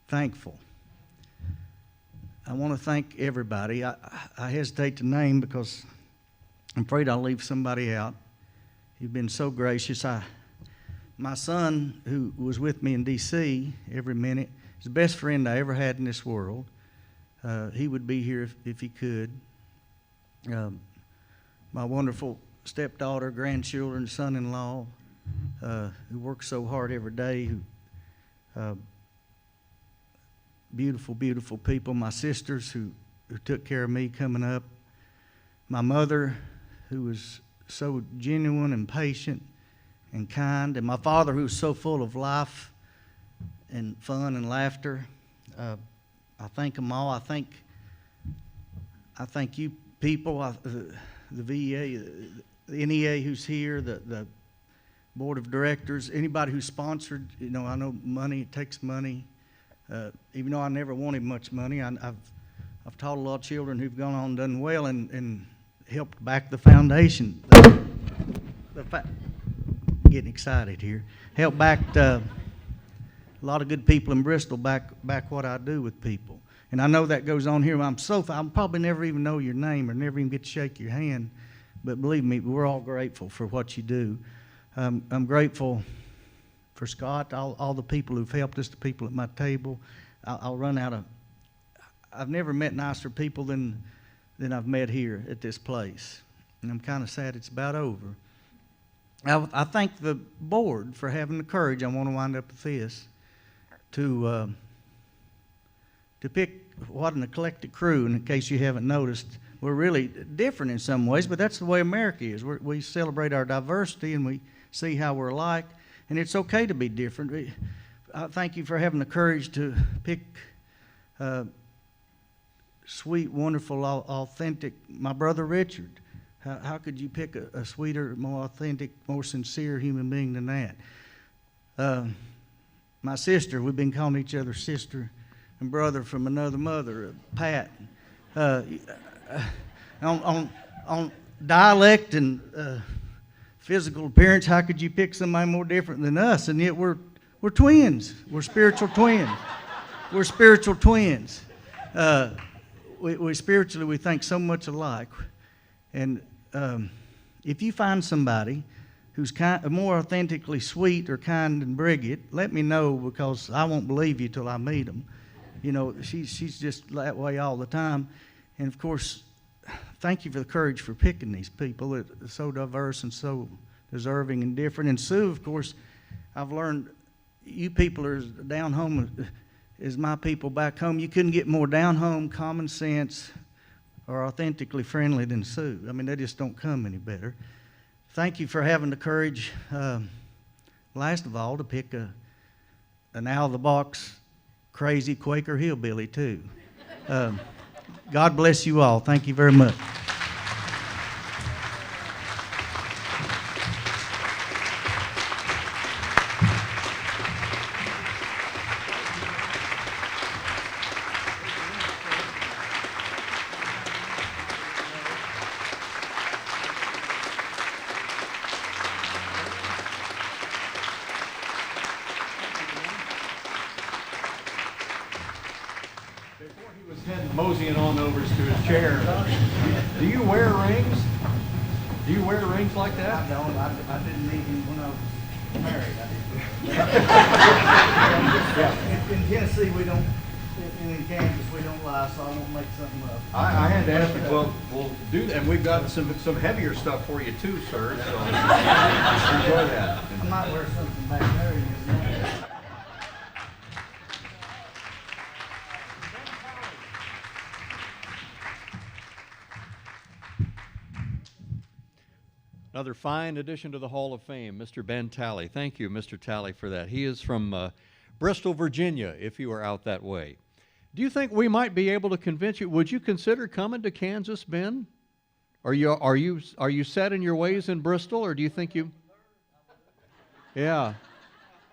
Thankful. I want to thank everybody. I hesitate to name because I'm afraid I'll leave somebody out. You've been so gracious. My son, who was with me in D.C. every minute, is the best friend I ever had in this world. He would be here if he could. My wonderful stepdaughter, grandchildren, son-in-law, who works so hard every day, who beautiful, beautiful people. My sisters who took care of me coming up. My mother, who was so genuine and patient and kind. And my father, who was so full of life and fun and laughter. I thank them all. I thank you people, the VEA, the NEA who's here, the board of directors, anybody who sponsored. You know, I know money, it takes money. Even though I never wanted much money, I've taught a lot of children who've gone on and done well and helped back the foundation. Getting excited here. Helped back a lot of good people in Bristol back what I do with people. And I know that goes on here. I'll probably never even know your name or never even get to shake your hand. But believe me, we're all grateful for what you do. I'm grateful for Scott, all the people who've helped us, the people at my table. I'll run out of... I've never met nicer people than I've met here at this place. And I'm kind of sad it's about over. I thank the board for having the courage, I want to wind up with this, to pick what an eclectic crew. And in case you haven't noticed, we're really different in some ways, but that's the way America is. We celebrate our diversity and we see how we're alike, and it's okay to be different. I thank you for having the courage to pick sweet, wonderful, authentic, my brother Richard. How could you pick a sweeter, more authentic, more sincere human being than that? My sister, we've been calling each other sister and brother from another mother, Pat. On dialect and physical appearance, how could you pick somebody more different than us? And yet we're twins. We're spiritual twins. We're spiritual twins. We spiritually, we think so much alike. And if you find somebody who's more authentically sweet or kind than Bridget, let me know, because I won't believe you till I meet them. You know, she's just that way all the time. And of course, thank you for the courage for picking these people that are so diverse and so deserving and different. And Sue, of course, I've learned you people are down home as my people back home. You couldn't get more down home, common sense, or authentically friendly than Sue. I mean, they just don't come any better. Thank you for having the courage, last of all, to pick an out-of-the-box, crazy Quaker hillbilly, too. God bless you all. Thank you very much. Moseying on over to his chair. Do you wear rings? Do you wear rings like that? I don't. I didn't need them when I was married. I didn't. In Tennessee, we don't. In Kansas, we don't lie, so I won't make something up. I had to ask you. Well, we'll do that, and we've got some heavier stuff for you too, sir. So enjoy that. I might wear something back there. Another fine addition to the Hall of Fame, Mr. Ben Talley. Thank you, Mr. Talley, for that. He is from Bristol, Virginia, if you are out that way. Do you think we might be able to convince you? Would you consider coming to Kansas, Ben? Are you set in your ways in Bristol, or do you think you? Yeah,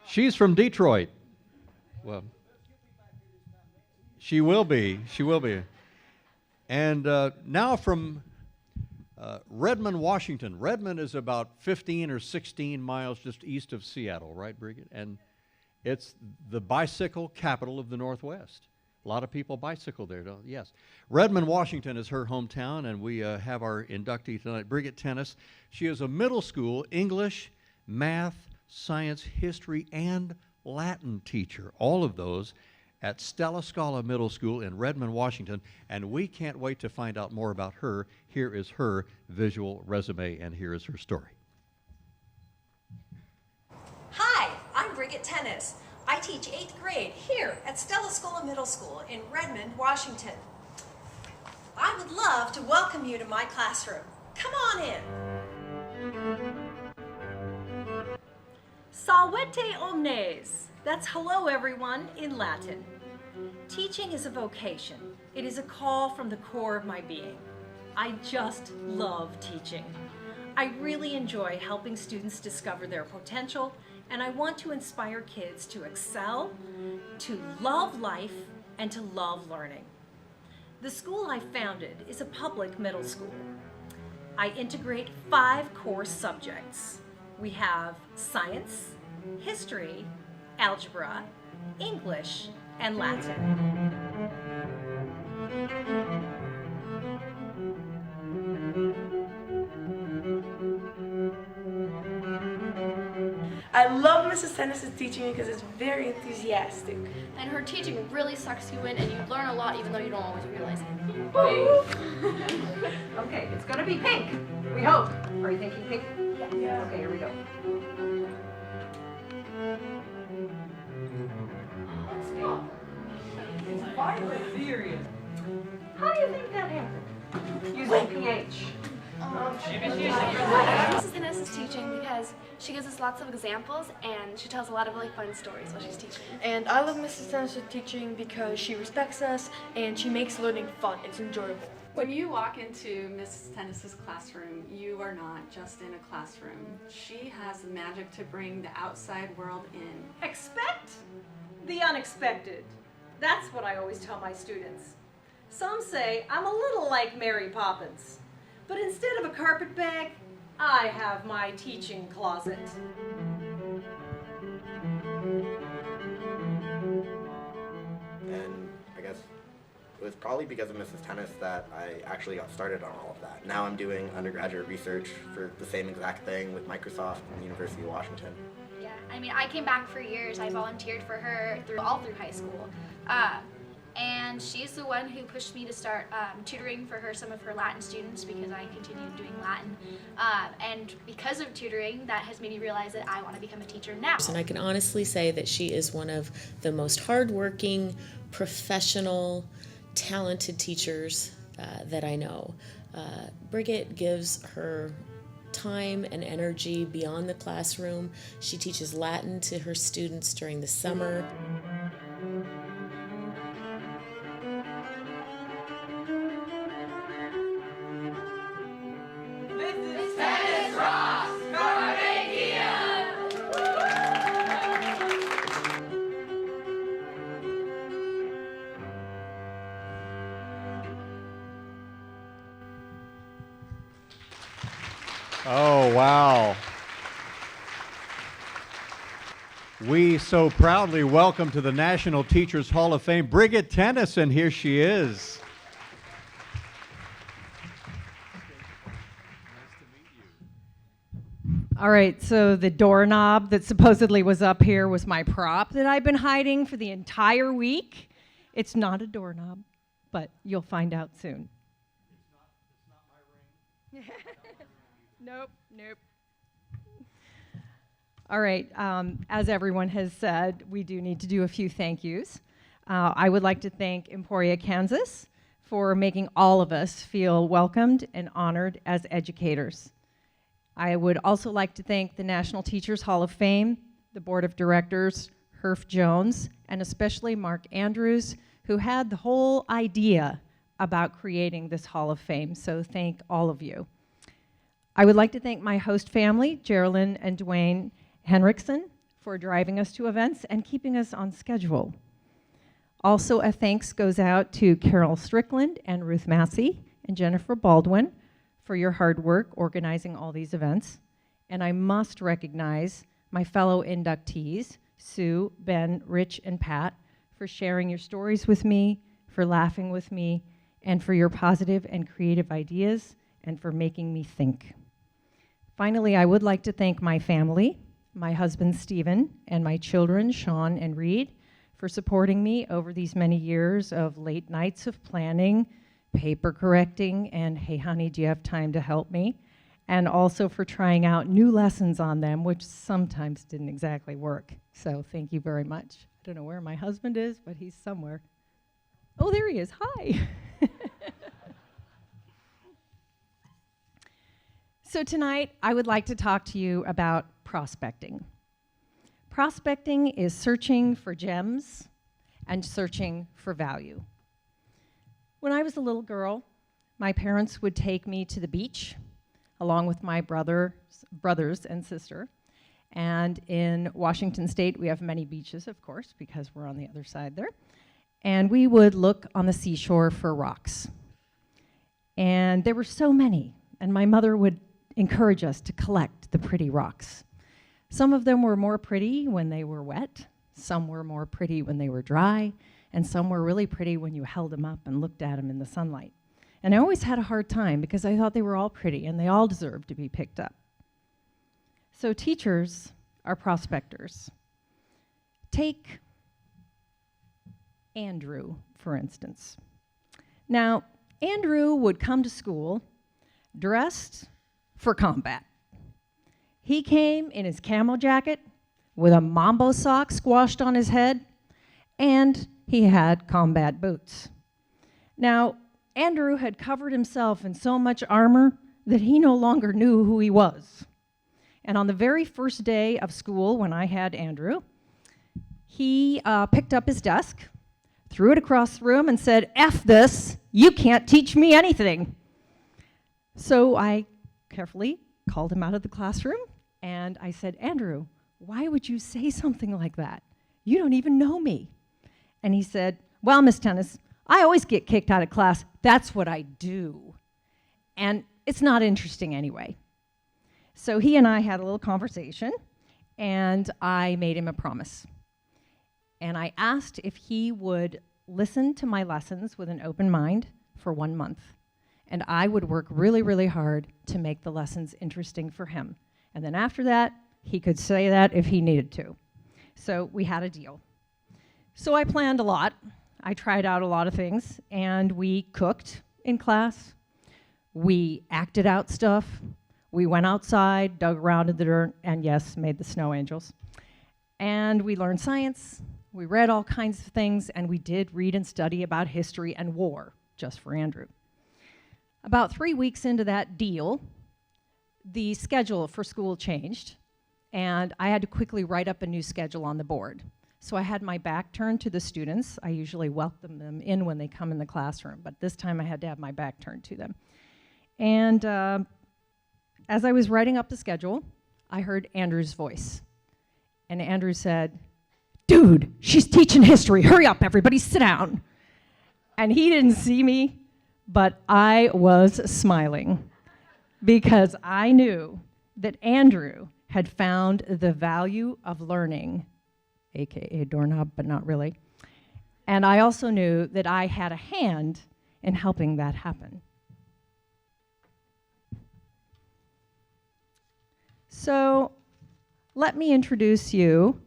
she's from Detroit. Well, she will be. She will be. And now from Redmond, Washington. Redmond is about 15 or 16 miles just east of Seattle, right, Bridget? And it's the bicycle capital of the Northwest. A lot of people bicycle there, don't they? Yes. Redmond, Washington is her hometown, and we have our inductee tonight, Bridget Tennis. She is a middle school English, math, science, history, and Latin teacher. All of those at Stella Scala Middle School in Redmond, Washington, and we can't wait to find out more about her. Here is her visual resume, and here is her story. Hi, I'm Bridget Tennis. I teach 8th grade here at Stella Scala Middle School in Redmond, Washington. I would love to welcome you to my classroom. Come on in. Salvete omnes. That's hello everyone in Latin. Teaching is a vocation. It is a call from the core of my being. I just love teaching. I really enjoy helping students discover their potential, and I want to inspire kids to excel, to love life, and to love learning. The school I founded is a public middle school. I integrate 5 core subjects. We have science, history, algebra, English, and Latin. I love Mrs. Tennis's teaching because it's very enthusiastic. And her teaching really sucks you in and you learn a lot even though you don't always realize it. Okay, it's gonna be pink. We hope. Are you thinking pink? Yeah. Okay, here we go. It's violet, serious. How do you think that happened? Using pH. Mrs. Tennis is teaching because she gives us lots of examples and she tells a lot of really fun stories while she's teaching. And I love Mrs. Tennis' teaching because she respects us and she makes learning fun. It's enjoyable. When you walk into Mrs. Tennis's classroom, you are not just in a classroom. She has the magic to bring the outside world in. Expect the unexpected. That's what I always tell my students. Some say I'm a little like Mary Poppins, but instead of a carpet bag, I have my teaching closet. And I guess it was probably because of Mrs. Tennis that I actually got started on all of that. Now I'm doing undergraduate research for the same exact thing with Microsoft and the University of Washington. Yeah, I mean, I came back for years. I volunteered for her all through high school. And she's the one who pushed me to start tutoring for some of her Latin students because I continued doing Latin. And because of tutoring, that has made me realize that I want to become a teacher now. And I can honestly say that she is one of the most hardworking, professional, talented teachers that I know. Brigitte gives her time and energy beyond the classroom. She teaches Latin to her students during the summer. Oh, wow. We so proudly welcome to the National Teachers Hall of Fame, Brigitte Tennyson. Here she is. All right, so the doorknob that supposedly was up here was my prop that I've been hiding for the entire week. It's not a doorknob, but you'll find out soon. It's not my ring. Nope, nope. All right, as everyone has said, we do need to do a few thank yous. I would like to thank Emporia, Kansas for making all of us feel welcomed and honored as educators. I would also like to thank the National Teachers Hall of Fame, the Board of Directors, Herf Jones, and especially Mark Andrews, who had the whole idea about creating this Hall of Fame, so thank all of you. I would like to thank my host family, Geraldine and Dwayne Henriksen, for driving us to events and keeping us on schedule. Also, a thanks goes out to Carol Strickland and Ruth Massey and Jennifer Baldwin for your hard work organizing all these events. And I must recognize my fellow inductees, Sue, Ben, Rich, and Pat, for sharing your stories with me, for laughing with me, and for your positive and creative ideas, and for making me think. Finally, I would like to thank my family, my husband, Stephen, and my children, Sean and Reed, for supporting me over these many years of late nights of planning, paper correcting, and hey, honey, do you have time to help me? And also for trying out new lessons on them, which sometimes didn't exactly work. So thank you very much. I don't know where my husband is, but he's somewhere. Oh, there he is. Hi. So tonight, I would like to talk to you about prospecting. Prospecting is searching for gems and searching for value. When I was a little girl, my parents would take me to the beach along with my brothers and sister. And in Washington State, we have many beaches, of course, because we're on the other side there. And we would look on the seashore for rocks. And there were so many, and my mother would encourage us to collect the pretty rocks. Some of them were more pretty when they were wet, some were more pretty when they were dry, and some were really pretty when you held them up and looked at them in the sunlight. And I always had a hard time because I thought they were all pretty and they all deserved to be picked up. So teachers are prospectors. Take Andrew, for instance. Now, Andrew would come to school dressed for combat. He came in his camel jacket with a mambo sock squashed on his head, and he had combat boots. Now, Andrew had covered himself in so much armor that he no longer knew who he was. And on the very first day of school, when I had Andrew, he picked up his desk, threw it across the room, and said, "F this, you can't teach me anything." So I carefully called him out of the classroom, and I said, "Andrew, why would you say something like that? You don't even know me." And he said, "Well, Miss Tennis, I always get kicked out of class. That's what I do. And it's not interesting anyway." So he and I had a little conversation, and I made him a promise. And I asked if he would listen to my lessons with an open mind for 1 month. And I would work really, really hard to make the lessons interesting for him. And then after that, he could say that if he needed to. So we had a deal. So I planned a lot. I tried out a lot of things, and we cooked in class. We acted out stuff. We went outside, dug around in the dirt, and yes, made the snow angels. And we learned science. We read all kinds of things, and we did read and study about history and war, just for Andrew. About 3 weeks into that deal, the schedule for school changed, and I had to quickly write up a new schedule on the board. So I had my back turned to the students. I usually welcome them in when they come in the classroom, but this time I had to have my back turned to them. And as I was writing up the schedule, I heard Andrew's voice. And Andrew said, "Dude, she's teaching history. Hurry up, everybody, sit down." And he didn't see me, but I was smiling because I knew that Andrew had found the value of learning, AKA doorknob, but not really. And I also knew that I had a hand in helping that happen. So let me introduce you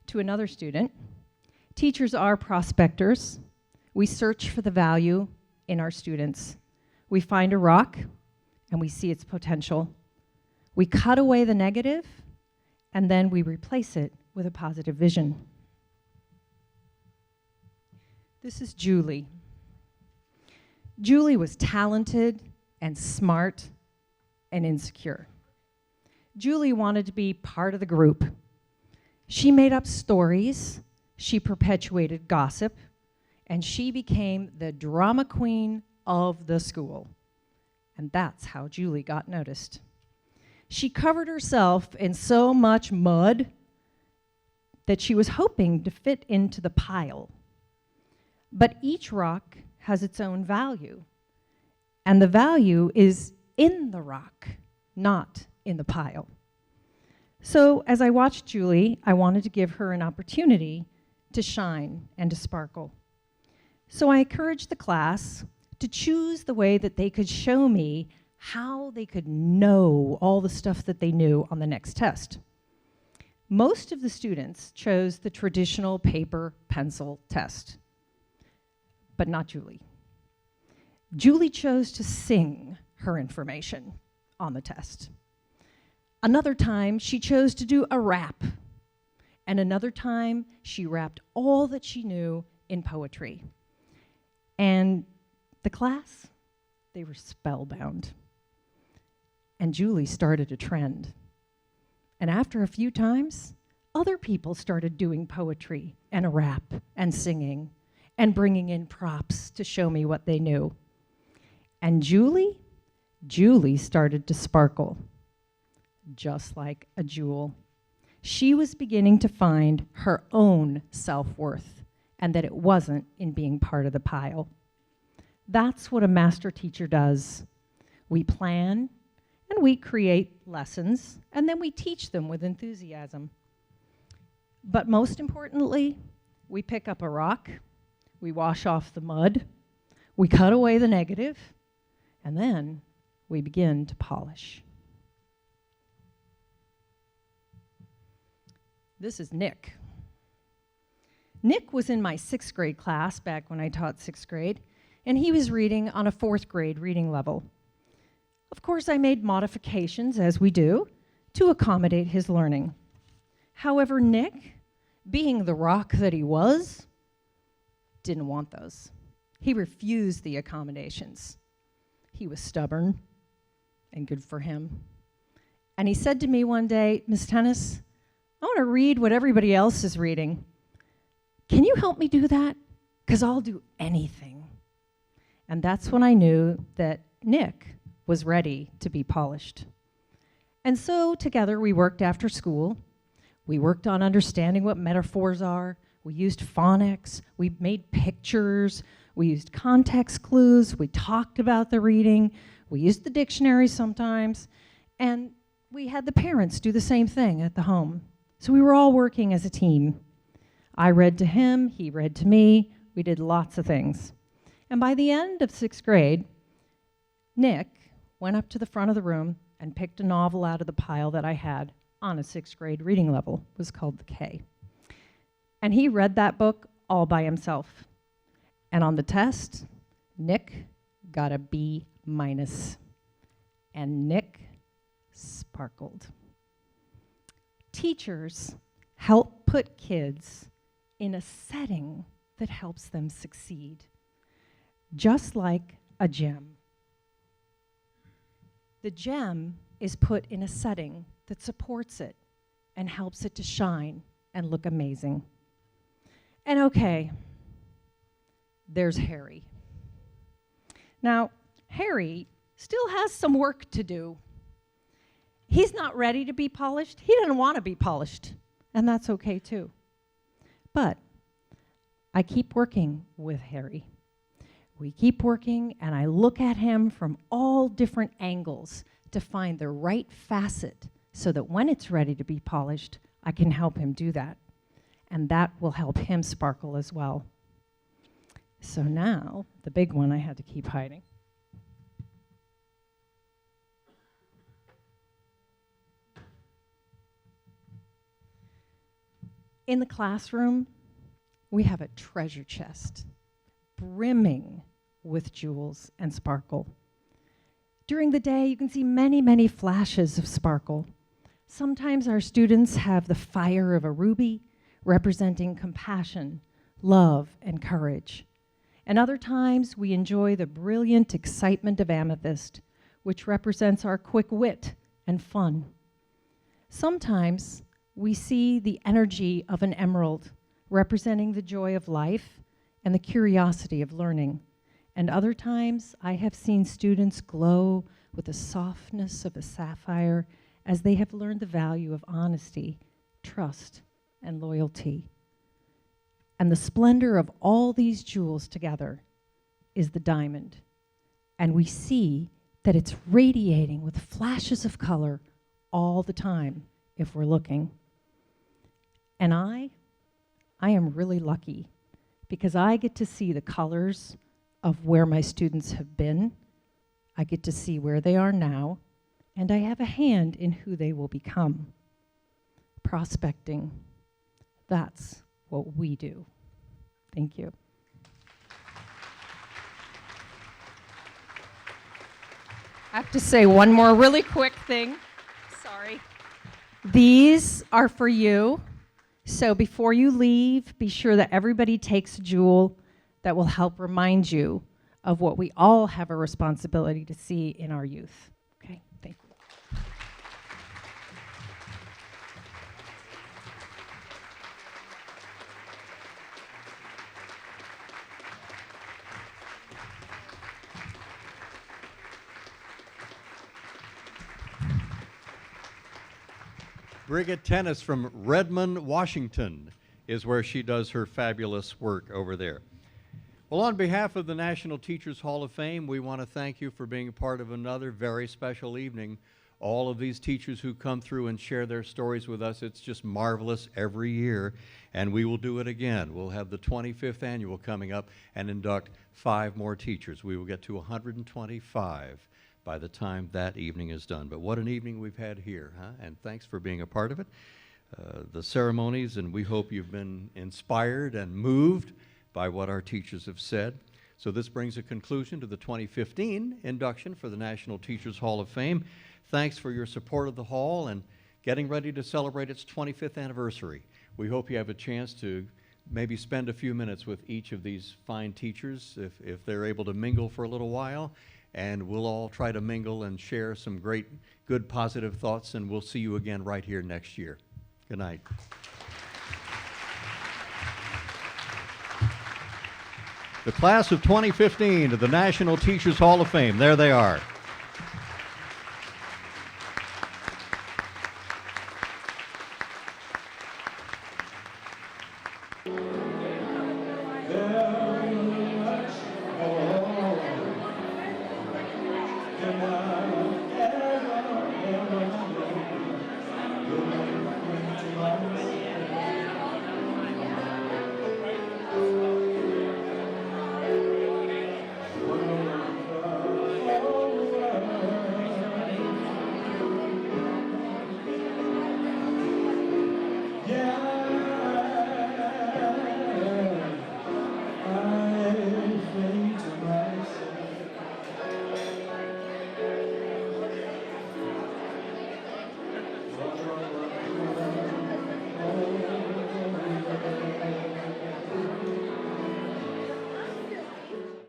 to another student. Teachers are prospectors. We search for the value in our students. We find a rock and we see its potential. We cut away the negative and then we replace it with a positive vision. This is Julie. Julie was talented and smart and insecure. Julie wanted to be part of the group. She made up stories, she perpetuated gossip, and she became the drama queen of the school. And that's how Julie got noticed. She covered herself in so much mud that she was hoping to fit into the pile. But each rock has its own value, and the value is in the rock, not in the pile. So as I watched Julie, I wanted to give her an opportunity to shine and to sparkle. So I encouraged the class to choose the way that they could show me how they could know all the stuff that they knew on the next test. Most of the students chose the traditional paper pencil test, but not Julie. Julie chose to sing her information on the test. Another time, she chose to do a rap. And another time, she rapped all that she knew in poetry. And the class, they were spellbound. And Julie started a trend. And after a few times, other people started doing poetry and a rap and singing and bringing in props to show me what they knew. And Julie Julie started to sparkle, just like a jewel. She was beginning to find her own self-worth, and that it wasn't in being part of the pile. That's what a master teacher does. We plan, and we create lessons, and then we teach them with enthusiasm. But most importantly, we pick up a rock, we wash off the mud, we cut away the negative, and then we begin to polish. This is Nick. Nick was in my 6th grade class back when I taught 6th grade, and he was reading on a 4th grade reading level. Of course, I made modifications, as we do, to accommodate his learning. However, Nick, being the rock that he was, didn't want those. He refused the accommodations. He was stubborn, and good for him. And he said to me one day, "Miss Tennis, I want to read what everybody else is reading. Can you help me do that? Because I'll do anything." And that's when I knew that Nick was ready to be polished. And so together we worked after school. We worked on understanding what metaphors are. We used phonics. We made pictures. We used context clues. We talked about the reading. We used the dictionary sometimes. And we had the parents do the same thing at the home. So we were all working as a team. I read to him, he read to me. We did lots of things. And by the end of 6th grade, Nick went up to the front of the room and picked a novel out of the pile that I had on a 6th grade reading level. It was called The K. And he read that book all by himself. And on the test, Nick got a B-. And Nick sparkled. Teachers help put kids in a setting that helps them succeed, just like a gem. The gem is put in a setting that supports it and helps it to shine and look amazing. And okay, there's Harry. Now, Harry still has some work to do. He's not ready to be polished. He doesn't want to be polished, and that's okay too. But I keep working with Harry. We keep working, and I look at him from all different angles to find the right facet so that when it's ready to be polished, I can help him do that. And that will help him sparkle as well. So now, the big one I had to keep hiding. In the classroom, we have a treasure chest brimming with jewels and sparkle. During the day, you can see many, many flashes of sparkle. Sometimes our students have the fire of a ruby, representing compassion, love, and courage. And other times, we enjoy the brilliant excitement of amethyst, which represents our quick wit and fun. Sometimes, we see the energy of an emerald, representing the joy of life and the curiosity of learning. And other times, I have seen students glow with the softness of a sapphire as they have learned the value of honesty, trust, and loyalty. And the splendor of all these jewels together is the diamond. And we see that it's radiating with flashes of color all the time if we're looking. And I am really lucky because I get to see the colors of where my students have been. I get to see where they are now, and I have a hand in who they will become. Prospecting, that's what we do. Thank you. I have to say one more really quick thing. Sorry. These are for you. So before you leave, be sure that everybody takes a jewel that will help remind you of what we all have a responsibility to see in our youth. Okay, thank you. Brigitte Tennis from Redmond, Washington is where she does her fabulous work over there. Well, on behalf of the National Teachers Hall of Fame, we want to thank you for being a part of another very special evening. All of these teachers who come through and share their stories with us, it's just marvelous every year, and we will do it again. We'll have the 25th annual coming up and induct 5 more teachers. We will get to 125 by the time that evening is done. But what an evening we've had here, huh? And thanks for being a part of it. The ceremonies, and we hope you've been inspired and moved by what our teachers have said. So this brings a conclusion to the 2015 induction for the National Teachers Hall of Fame. Thanks for your support of the Hall and getting ready to celebrate its 25th anniversary. We hope you have a chance to maybe spend a few minutes with each of these fine teachers if they're able to mingle for a little while. And we'll all try to mingle and share some great, good, positive thoughts, and we'll see you again right here next year. Good night. The class of 2015 of the National Teachers Hall of Fame. There they are.